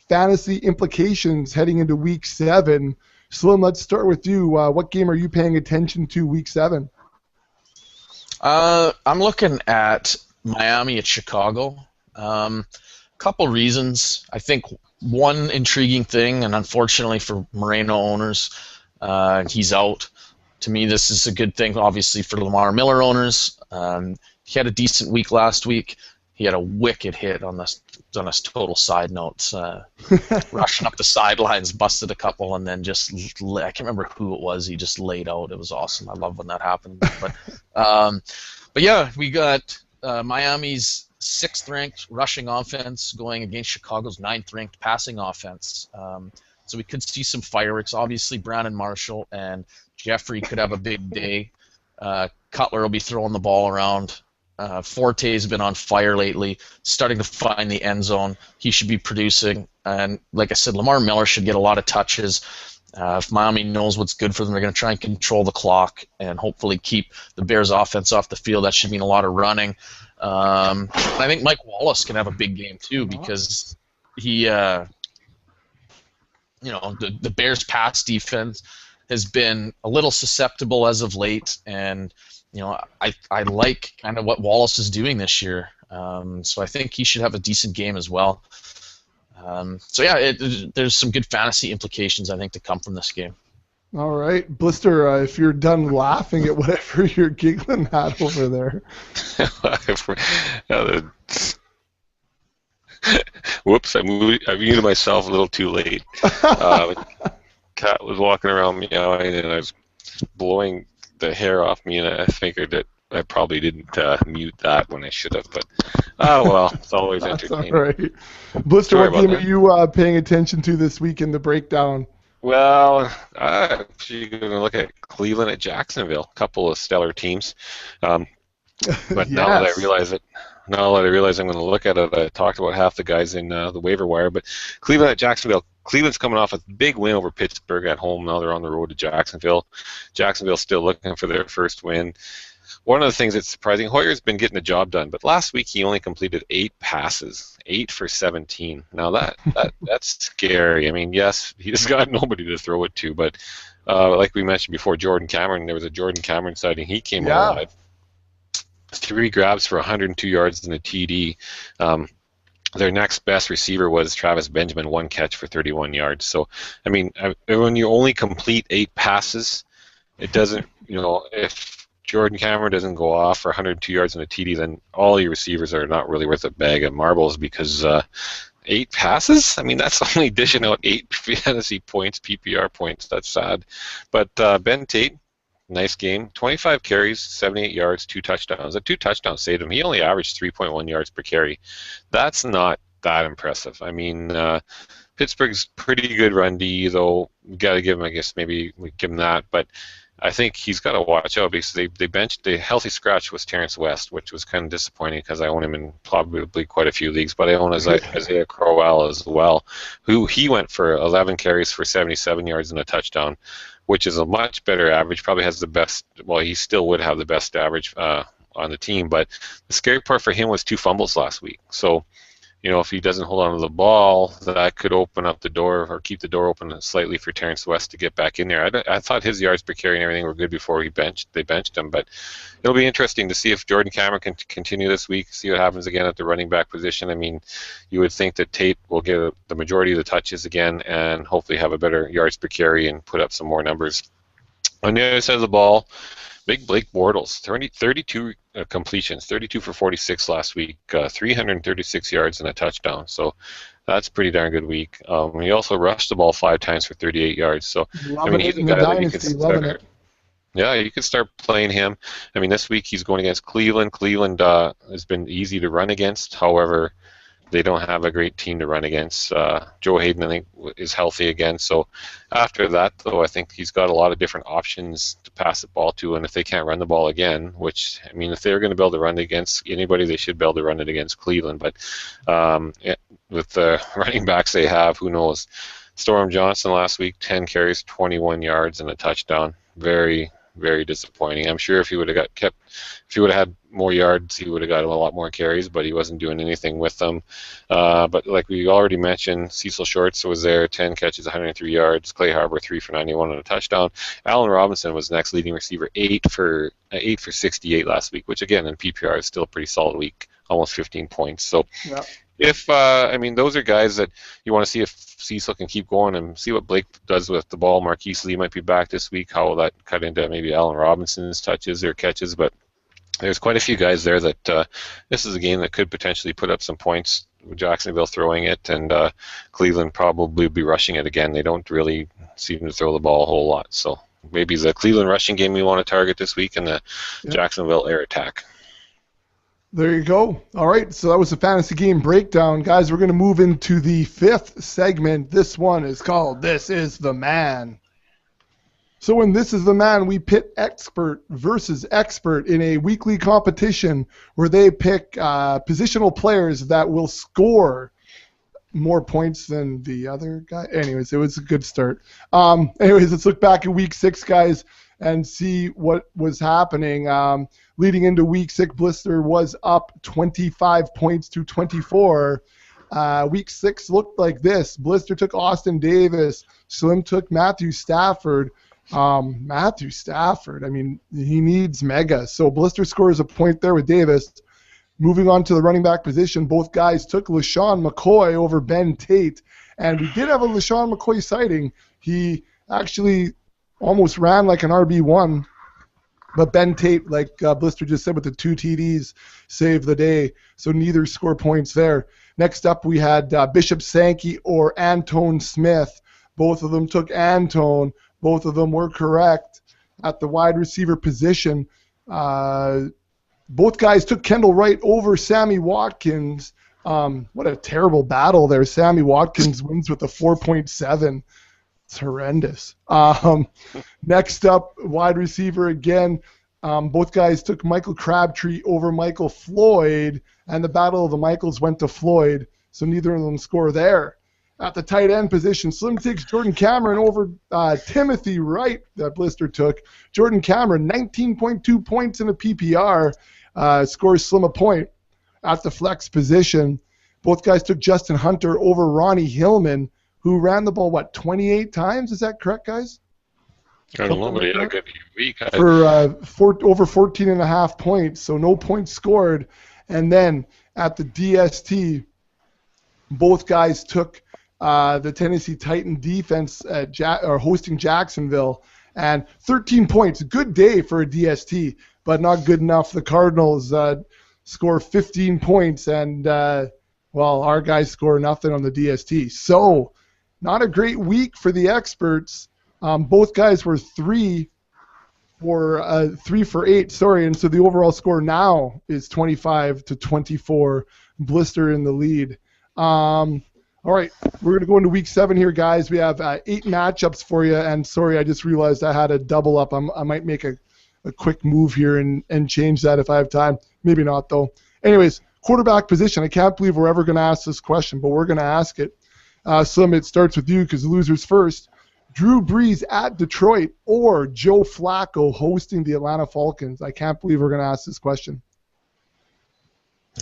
fantasy implications heading into Week 7. Slim, let's start with you. What game are you paying attention to Week 7? I'm looking at Miami at Chicago. Couple reasons. I think one intriguing thing, and unfortunately for Moreno owners, he's out to me, this is a good thing, obviously, for Lamar Miller owners. He had a decent week last week. He had a wicked hit on this. On a total side note, rushing up the sidelines, busted a couple, and then just I can't remember who it was. He just laid out. It was awesome. I love when that happens. But yeah, we got Miami's 6th-ranked rushing offense going against Chicago's 9th-ranked passing offense. So we could see some fireworks. Obviously, Brandon Marshall and Jeffrey could have a big day. Cutler will be throwing the ball around. Forte's been on fire lately, starting to find the end zone. He should be producing. And like I said, Lamar Miller should get a lot of touches. If Miami knows what's good for them, they're going to try and control the clock and hopefully keep the Bears' offense off the field. That should mean a lot of running. I think Mike Wallace can have a big game too because he, the Bears' pass defense has been a little susceptible as of late, and I like kind of what Wallace is doing this year. So I think he should have a decent game as well. There's some good fantasy implications, I think, to come from this game. All right. Blister, if you're done laughing at whatever you're giggling at over there. Whoops, I muted myself a little too late. Cat was walking around meowing, and I was blowing the hair off me, and I figured that I probably didn't mute that when I should have, but well, it's always entertaining. All right. Blister, what game are you paying attention to this week in the breakdown? Well, you're going to look at Cleveland at Jacksonville, a couple of stellar teams. But Yes. now that I realize I'm going to look at it, I talked about half the guys in the waiver wire. But Cleveland at Jacksonville. Cleveland's coming off a big win over Pittsburgh at home. Now they're on the road to Jacksonville. Jacksonville's still looking for their first win. One of the things that's surprising, Hoyer's been getting the job done, but last week he only completed 8 passes, 8 for 17. Now that's scary. I mean, yes, he's got nobody to throw it to, but like we mentioned before, Jordan Cameron, there was a Jordan Cameron sighting. He came alive. 3 grabs for 102 yards and a TD. Their next best receiver was Travis Benjamin, 1 catch for 31 yards. So, I mean, when you only complete 8 passes, it doesn't, if Jordan Cameron doesn't go off for 102 yards and a TD, then all your receivers are not really worth a bag of marbles because 8 passes? I mean, that's only dishing out 8 fantasy points, PPR points. That's sad. But Ben Tate, nice game. 25 carries, 78 yards, 2 touchdowns. That 2 touchdowns saved him. He only averaged 3.1 yards per carry. That's not that impressive. I mean, Pittsburgh's pretty good run D, though. We got to give him, I guess, maybe we give him that. But I think he's got to watch out because they benched the healthy scratch was Terrence West, which was kind of disappointing because I own him in probably quite a few leagues, but I own Isaiah Crowell as well, who he went for 11 carries for 77 yards and a touchdown, which is a much better average. Probably has the best. Well, he still would have the best average on the team, but the scary part for him was 2 fumbles last week. So, if he doesn't hold on to the ball, that could open up the door or keep the door open slightly for Terrence West to get back in there. I thought his yards per carry and everything were good before they benched him, but it'll be interesting to see if Jordan Cameron can continue this week, see what happens again at the running back position. I mean, you would think that Tate will get the majority of the touches again and hopefully have a better yards per carry and put up some more numbers. On the other side of the ball, big Blake Bortles, 32 completions, 32 for 46 last week, 336 yards and a touchdown. So that's a pretty darn good week. He also rushed the ball 5 times for 38 yards. So he's a guy that you can start. Yeah, you could start playing him. I mean, this week he's going against Cleveland. Cleveland has been easy to run against. However, they don't have a great team to run against. Joe Hayden, I think, is healthy again. So after that, though, I think he's got a lot of different options to pass the ball to. And if they can't run the ball again, which, I mean, if they're going to be able to run against anybody, they should be able to run it against Cleveland. But with the running backs they have, who knows? Storm Johnson last week, 10 carries, 21 yards, and a touchdown. Very, very disappointing. I'm sure if he would have had more yards, he would have got a lot more carries, but he wasn't doing anything with them. But like we already mentioned, Cecil Shorts was there, 10 catches, 103 yards. Clay Harbor, 3 for 91 and a touchdown. Allen Robinson was next leading receiver, 8 for 68 last week, which again in PPR is still a pretty solid week, almost 15 points. So If I mean, those are guys that you want to see if Cecil can keep going and see what Blake does with the ball. Marquise Lee might be back this week. How will that cut into maybe Allen Robinson's touches or catches? But there's quite a few guys there that this is a game that could potentially put up some points. Jacksonville throwing it, and Cleveland probably be rushing it again. They don't really seem to throw the ball a whole lot. So maybe the Cleveland rushing game we want to target this week and the Jacksonville air attack. There you go. All right, so that was the fantasy game breakdown. Guys, we're going to move into the fifth segment. This one is called This is the Man. So in This is the Man, we pit expert versus expert in a weekly competition where they pick positional players that will score more points than the other guy. Anyways, it was a good start. Anyways, let's look back at Week 6, guys, and see what was happening. Leading into Week 6, Blister was up 25 points to 24. Week 6 looked like this. Blister took Austin Davis. Slim took Matthew Stafford. Matthew Stafford, I mean, he needs mega. So Blister scores a point there with Davis. Moving on to the running back position, both guys took LaShawn McCoy over Ben Tate. And we did have a LaShawn McCoy sighting. He actually almost ran like an RB1. But Ben Tate, like Blister just said with the 2 TDs, saved the day. So neither score points there. Next up, we had Bishop Sankey or Antone Smith. Both of them took Antone. Both of them were correct at the wide receiver position. Both guys took Kendall Wright over Sammy Watkins. What a terrible battle there. Sammy Watkins wins with a 4.7. It's horrendous. Next up, wide receiver again. Both guys took Michael Crabtree over Michael Floyd, and the battle of the Michaels went to Floyd, so neither of them score there. At the tight end position, Slim takes Jordan Cameron over Timothy Wright that Blister took. Jordan Cameron, 19.2 points in a PPR, scores Slim a point. At the flex position, both guys took Justin Hunter over Ronnie Hillman, who ran the ball, 28 times? Is that correct, guys? I don't know, but he had a good week. For over 14 and a half points, so no points scored. And then at the DST, both guys took the Tennessee Titan defense hosting Jacksonville, and 13 points. Good day for a DST, but not good enough. The Cardinals score 15 points, and our guys score nothing on the DST. So not a great week for the experts. Both guys were 3 for 8. Sorry, and so the overall score now is 25 to 24. Blister in the lead. All right, we're going to go into Week 7 here, guys. We have 8 matchups for you, and sorry, I just realized I had a double up. I might make a quick move here and change that if I have time. Maybe not, though. Anyways, quarterback position. I can't believe we're ever going to ask this question, but we're going to ask it. Slim, it starts with you because the loser's first. Drew Brees at Detroit or Joe Flacco hosting the Atlanta Falcons? I can't believe we're going to ask this question.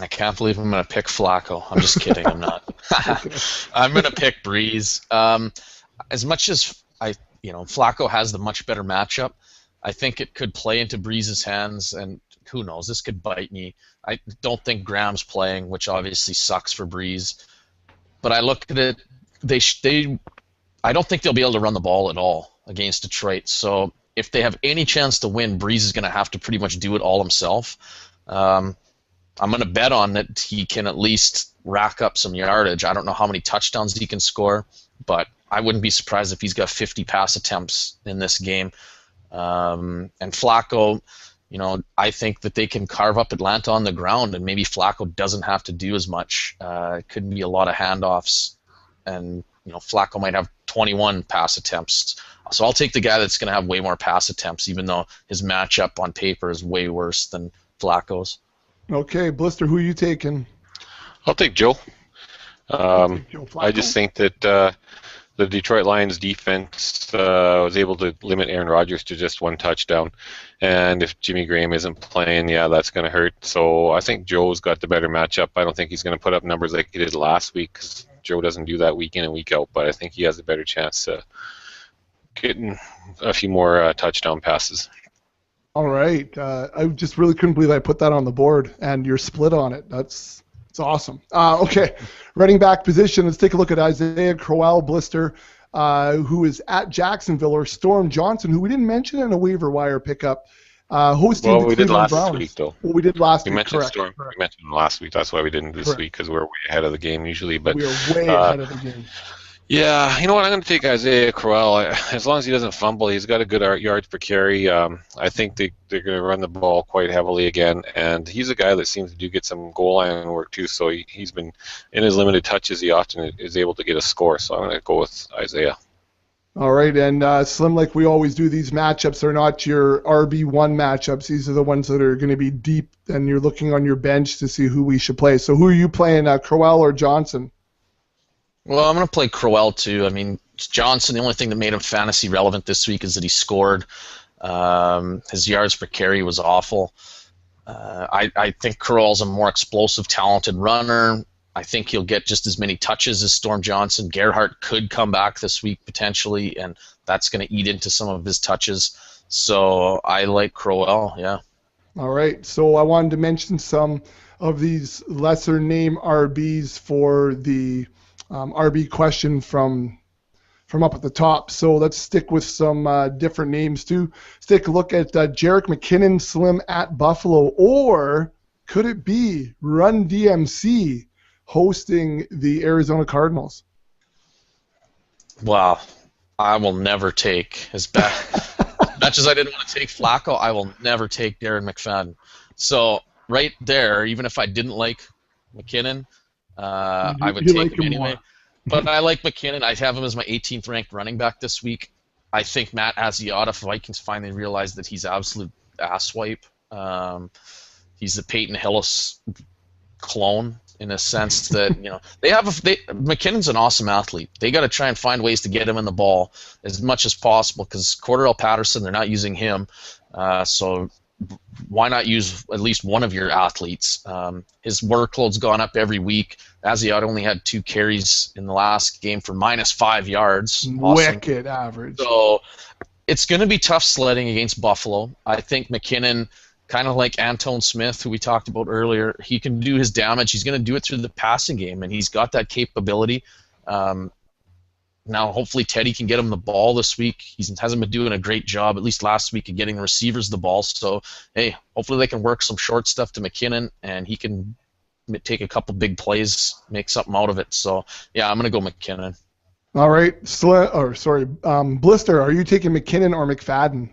I can't believe I'm going to pick Flacco. I'm just kidding. I'm not. I'm going to pick Brees. As much as Flacco has the much better matchup, I think it could play into Brees' hands, and who knows, this could bite me. I don't think Graham's playing, which obviously sucks for Brees. But I look at it, I don't think they'll be able to run the ball at all against Detroit. So if they have any chance to win, Brees is going to have to pretty much do it all himself. I'm going to bet on that he can at least rack up some yardage. I don't know how many touchdowns he can score, but I wouldn't be surprised if he's got 50 pass attempts in this game. And Flacco, I think that they can carve up Atlanta on the ground, and maybe Flacco doesn't have to do as much. It could be a lot of handoffs, and Flacco might have 21 pass attempts. So I'll take the guy that's going to have way more pass attempts, even though his matchup on paper is way worse than Flacco's. Okay, Blister, who are you taking? I'll take Joe. I just think that the Detroit Lions defense was able to limit Aaron Rodgers to just 1 touchdown. And if Jimmy Graham isn't playing, that's going to hurt. So I think Joe's got the better matchup. I don't think he's going to put up numbers like he did last week, because Joe doesn't do that week in and week out. But I think he has a better chance to getting a few more touchdown passes. All right. I just really couldn't believe I put that on the board, and you're split on it. That's It's awesome. Okay, running back position. Let's take a look at Isaiah Crowell Blister, who is at Jacksonville, or Storm Johnson, who we didn't mention in a waiver wire pickup, hosting the Cleveland Browns. Week, though. Well, we did last week. Mentioned Correct. Storm. We mentioned him last week. That's why we didn't this week, because we're way ahead of the game usually. But we are way ahead of the game. Yeah, you know what? I'm going to take Isaiah Crowell. As long as he doesn't fumble, he's got a good yards per carry. I think they're going to run the ball quite heavily again, and he's a guy that seems to get some goal line work too. So he's been, in his limited touches, he often is able to get a score. So I'm going to go with Isaiah. All right, and Slim, like we always do, these matchups are not your RB1 matchups. These are the ones that are going to be deep, and you're looking on your bench to see who we should play. So who are you playing, Crowell or Johnson? Well, I'm going to play Crowell too. I mean, Johnson, the only thing that made him fantasy relevant this week is that he scored. His yards per carry was awful. I think Crowell's a more explosive, talented runner. I think he'll get just as many touches as Storm Johnson. Gerhardt could come back this week potentially, and that's going to eat into some of his touches. So I like Crowell, yeah. All right, so I wanted to mention some of these lesser name RBs for the RB question from up at the top. So let's stick with some different names too. Let's take a look at Jerick McKinnon, Slim at Buffalo, or could it be Run DMC hosting the Arizona Cardinals? Wow, I will never take as much as I didn't want to take Flacco. I will never take Darren McFadden. So right there, even if I didn't like McKinnon, I would take him anyway. But I like McKinnon. I have him as my 18th ranked running back this week. I think Matt Asiata, if Vikings finally realize that he's absolute asswipe. He's the Peyton Hillis clone in a sense that McKinnon's an awesome athlete. They got to try and find ways to get him in the ball as much as possible, because Cordarrelle Patterson, they're not using him. So why not use at least one of your athletes? His workload's gone up every week. Asiata only had 2 carries in the last game for -5 yards. Awesome. Wicked average. So it's going to be tough sledding against Buffalo. I think McKinnon, kind of like Anton Smith, who we talked about earlier, he can do his damage. He's going to do it through the passing game, and he's got that capability. Now, hopefully, Teddy can get him the ball this week. He hasn't been doing a great job, at least last week, of getting the receivers the ball. So, hey, hopefully they can work some short stuff to McKinnon, and he can take a couple big plays, make something out of it. So, yeah, I'm going to go McKinnon. All right. Blister, are you taking McKinnon or McFadden?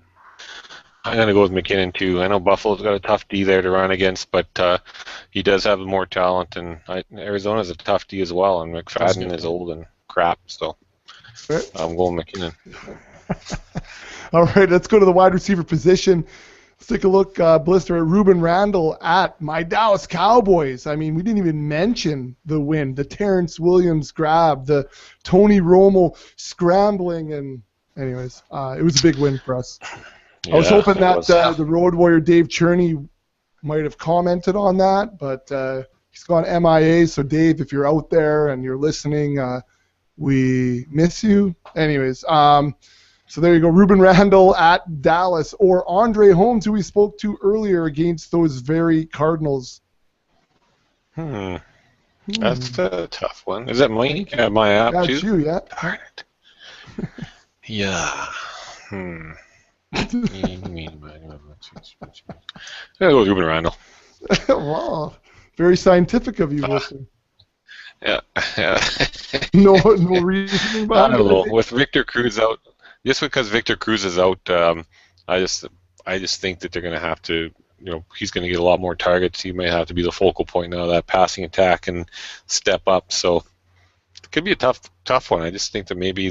I'm going to go with McKinnon, too. I know Buffalo's got a tough D there to run against, but he does have more talent, and Arizona's a tough D as well, and McFadden is old and crap, so I'm going McKinnon. All right, let's go to the wide receiver position. Let's take a look, Blister, at Ruben Randall at my Dallas Cowboys. I mean, we didn't even mention the win, the Terrence Williams grab, the Tony Romo scrambling, and anyways, it was a big win for us. Yeah, I was hoping that the Road Warrior Dave Cherney might have commented on that, but he's gone MIA. So, Dave, if you're out there and you're listening, we miss you. Anyways, so there you go. Ruben Randall at Dallas, or Andre Holmes, who we spoke to earlier against those very Cardinals. That's a tough one. Is that my app too? That's you, yeah. Darn it. Yeah. I'm gonna go with Ruben Randall. Wow, very scientific of you, Wilson. Yeah. No reasoning behind it. With Victor Cruz out, just because Victor Cruz is out, I just think that they're going to have to, he's going to get a lot more targets. He may have to be the focal point now of that passing attack and step up. So it could be a tough one. I just think that maybe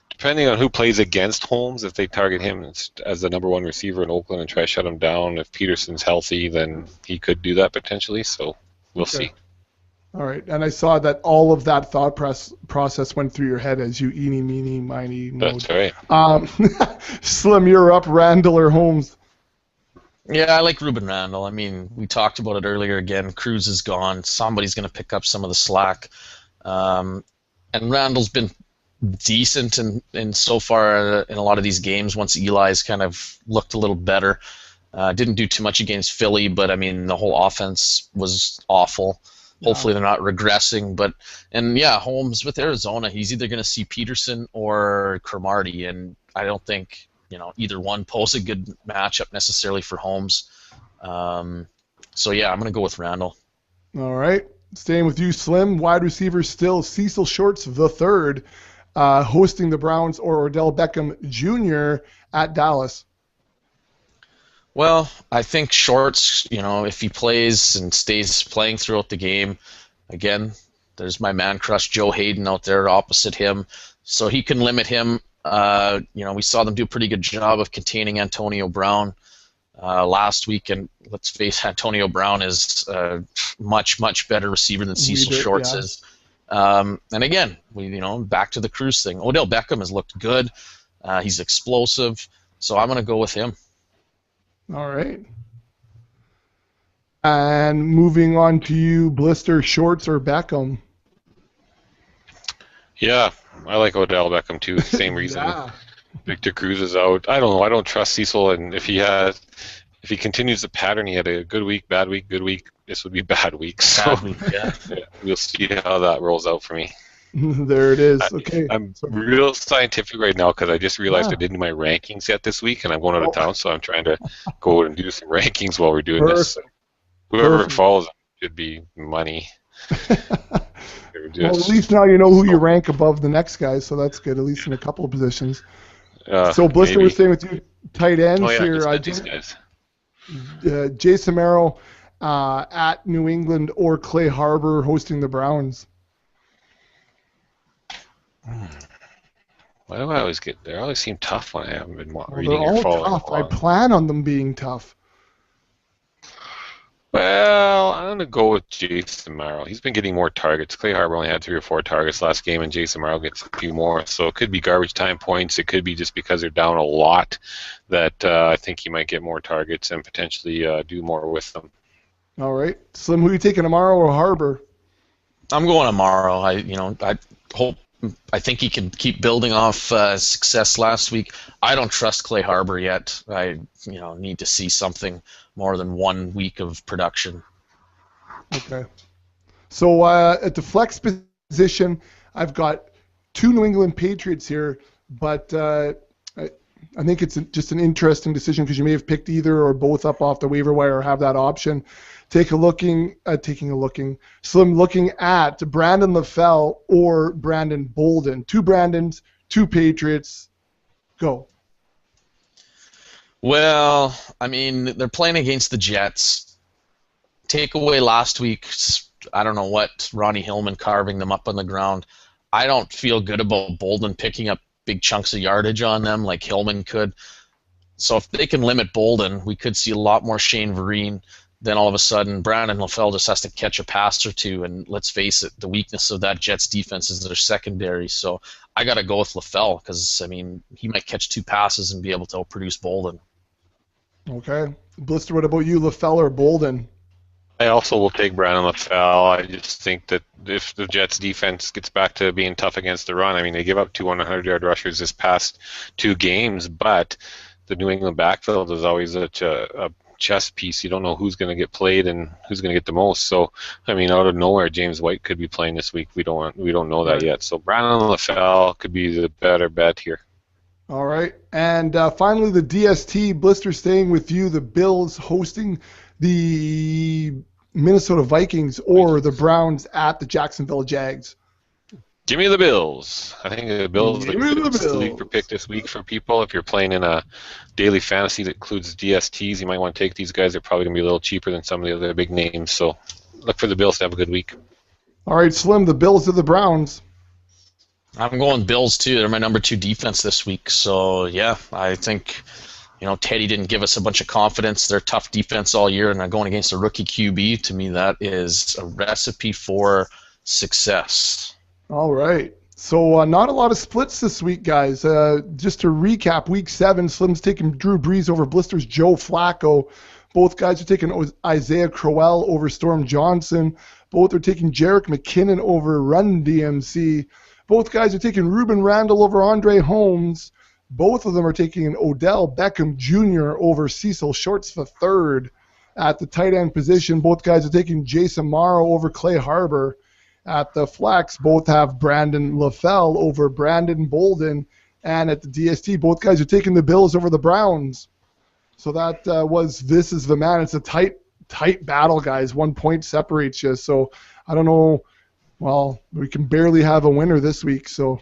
depending on who plays against Holmes, if they target him as the number 1 receiver in Oakland and try to shut him down, if Peterson's healthy, then he could do that potentially. So we'll see. All right, and I saw that all of that thought process went through your head as you eeny, meeny, miny, mode. That's right. Slim, you're up. Randall or Holmes? Yeah, I like Ruben Randall. I mean, we talked about it earlier again. Cruz is gone. Somebody's going to pick up some of the slack. And Randall's been decent in so far in a lot of these games once Eli's kind of looked a little better. Didn't do too much against Philly, but, I mean, the whole offense was awful. Hopefully they're not regressing. And Holmes with Arizona, he's either going to see Peterson or Cromartie, and I don't think either one pose a good matchup necessarily for Holmes. I'm going to go with Randall. All right. Staying with you, Slim. Wide receiver still Cecil Shorts the third, hosting the Browns, or Odell Beckham Jr. at Dallas. Well, I think Shorts, if he plays and stays playing throughout the game, again, there's my man crush Joe Hayden out there opposite him, so he can limit him. We saw them do a pretty good job of containing Antonio Brown last week, and let's face it, Antonio Brown is a much, much better receiver than Cecil Shorts is. And again, back to the Cruz thing. Odell Beckham has looked good. He's explosive, so I'm going to go with him. All right. And moving on to you, Blister, Shorts or Beckham? Yeah, I like Odell Beckham too. Same reason. Victor Cruz is out. I don't know. I don't trust Cecil, and if he continues the pattern, he had a good week, bad week, good week. This would be bad week. So we'll see how that rolls out for me. There it is. Okay. I'm real scientific right now because I just realized I didn't do my rankings yet this week, and I'm going out of town, so I'm trying to go and do some rankings while we're doing this. Whoever follows should be money. Well, at least now you know who you rank above the next guy, so that's good, at least in a couple of positions. So Blister was saying with you tight ends here. These guys. Jason Merrill at New England or Clay Harbor hosting the Browns. Why do I always get there? They always seem tough when I haven't been reading they're or following. Tough. I plan on them being tough. Well, I'm going to go with Jason Merrill. He's been getting more targets. Clay Harbor only had 3 or 4 targets last game, and Jason Merrill gets a few more. So it could be garbage time points. It could be just because they're down a lot that I think he might get more targets and potentially do more with them. All right. Slim, who are you taking, Amaro or Harbor? I'm going Amaro. I think he can keep building off success last week. I don't trust Clay Harbor yet. I need to see something more than 1 week of production. Okay. So at the flex position, I've got 2 New England Patriots here, but I think it's just an interesting decision because you may have picked either or both up off the waiver wire or have that option. Slim looking at Brandon LaFell or Brandon Bolden. 2 Brandons, 2 Patriots. Go. Well, I mean, they're playing against the Jets. Take away last week's, I don't know what, Ronnie Hillman carving them up on the ground. I don't feel good about Bolden picking up big chunks of yardage on them like Hillman could. So if they can limit Bolden, we could see a lot more Shane Vereen. Then all of a sudden, Brandon LaFell just has to catch a pass or two, and let's face it, the weakness of that Jets defense is their secondary. So I got to go with LaFell because, he might catch 2 passes and be able to outproduce Bolden. Okay. Blister, what about you, LaFell or Bolden? I also will take Brandon LaFell. I just think that if the Jets defense gets back to being tough against the run, they give up 2 100-yard rushers this past 2 games, but the New England backfield is always such a chess piece. You don't know who's going to get played and who's going to get the most. So, out of nowhere, James White could be playing this week. We don't know that yet. So Brandon LaFell could be the better bet here. All right. And finally, the DST, Blister, staying with you, the Bills hosting the Minnesota Vikings or the Browns at the Jacksonville Jags. Give me the Bills. I think the Bills are the sleeper pick this week for people. If you're playing in a daily fantasy that includes DSTs, you might want to take these guys. They're probably going to be a little cheaper than some of the other big names. So look for the Bills to have a good week. All right, Slim, the Bills or the Browns? I'm going Bills, too. They're my number 2 defense this week. So, I think, Teddy didn't give us a bunch of confidence. They're tough defense all year, and they're going against a rookie QB. To me, that is a recipe for success. All right. So not a lot of splits this week, guys. Just to recap, Week 7, Slim's taking Drew Brees over Blister's Joe Flacco. Both guys are taking Isaiah Crowell over Storm Johnson. Both are taking Jerick McKinnon over Run DMC. Both guys are taking Ruben Randall over Andre Holmes. Both of them are taking Odell Beckham Jr. over Cecil Shorts III. At the tight end position, both guys are taking Jason Morrow over Clay Harbor. At the flex, both have Brandon LaFell over Brandon Bolden. And at the DST, both guys are taking the Bills over the Browns. So that was This Is the Man. It's a tight battle, guys. 1 point separates you. So I don't know. Well, we can barely have a winner this week. So,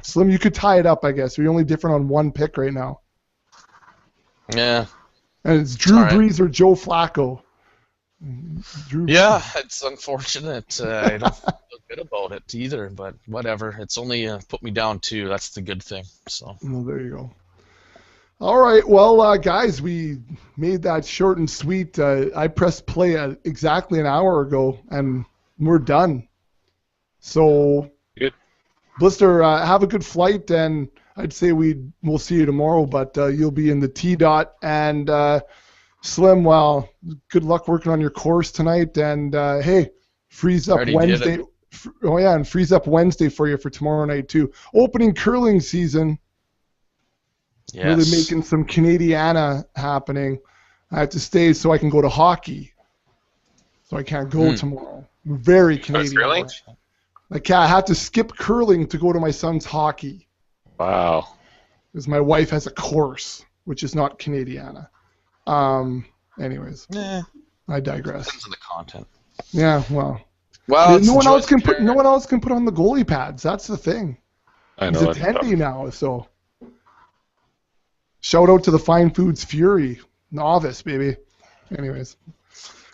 Slim, you could tie it up, I guess. We're only different on one pick right now. Yeah. And it's Drew Brees or Joe Flacco. Yeah, it's unfortunate. I don't feel good about it either, but whatever. It's only put me down 2. That's the good thing. So. Well, there you go. All right, well, guys, we made that short and sweet. I pressed play exactly an hour ago, and we're done. So, good. Blister, have a good flight, and I'd say we'll see you tomorrow, but you'll be in the T-Dot. And Slim, well, good luck working on your course tonight, and hey, freeze up Wednesday. Oh, yeah, and freeze up Wednesday for you for tomorrow night, too. Opening curling season. Yes. Really making some Canadiana happening. I have to stay so I can go to hockey. So I can't go tomorrow. Very Canadian. Really? Like, I have to skip curling to go to my son's hockey. Wow. Because my wife has a course, which is not Canadiana. Anyways, I digress. Depends on the content. Yeah, well, no one else can put on the goalie pads. That's the thing. I know. He's attending now, so. Shout out to the Fine Foods Fury novice, baby. Anyways.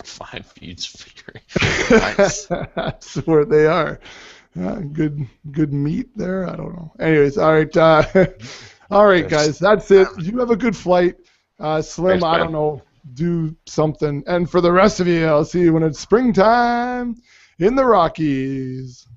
Fine Foods Fury. Nice. That's where they are. Good meat there. I don't know. Anyways, all right. All right, guys. That's it. You have a good flight. Slim, Thanks, I don't know. Do something. And for the rest of you, I'll see you when it's springtime in the Rockies.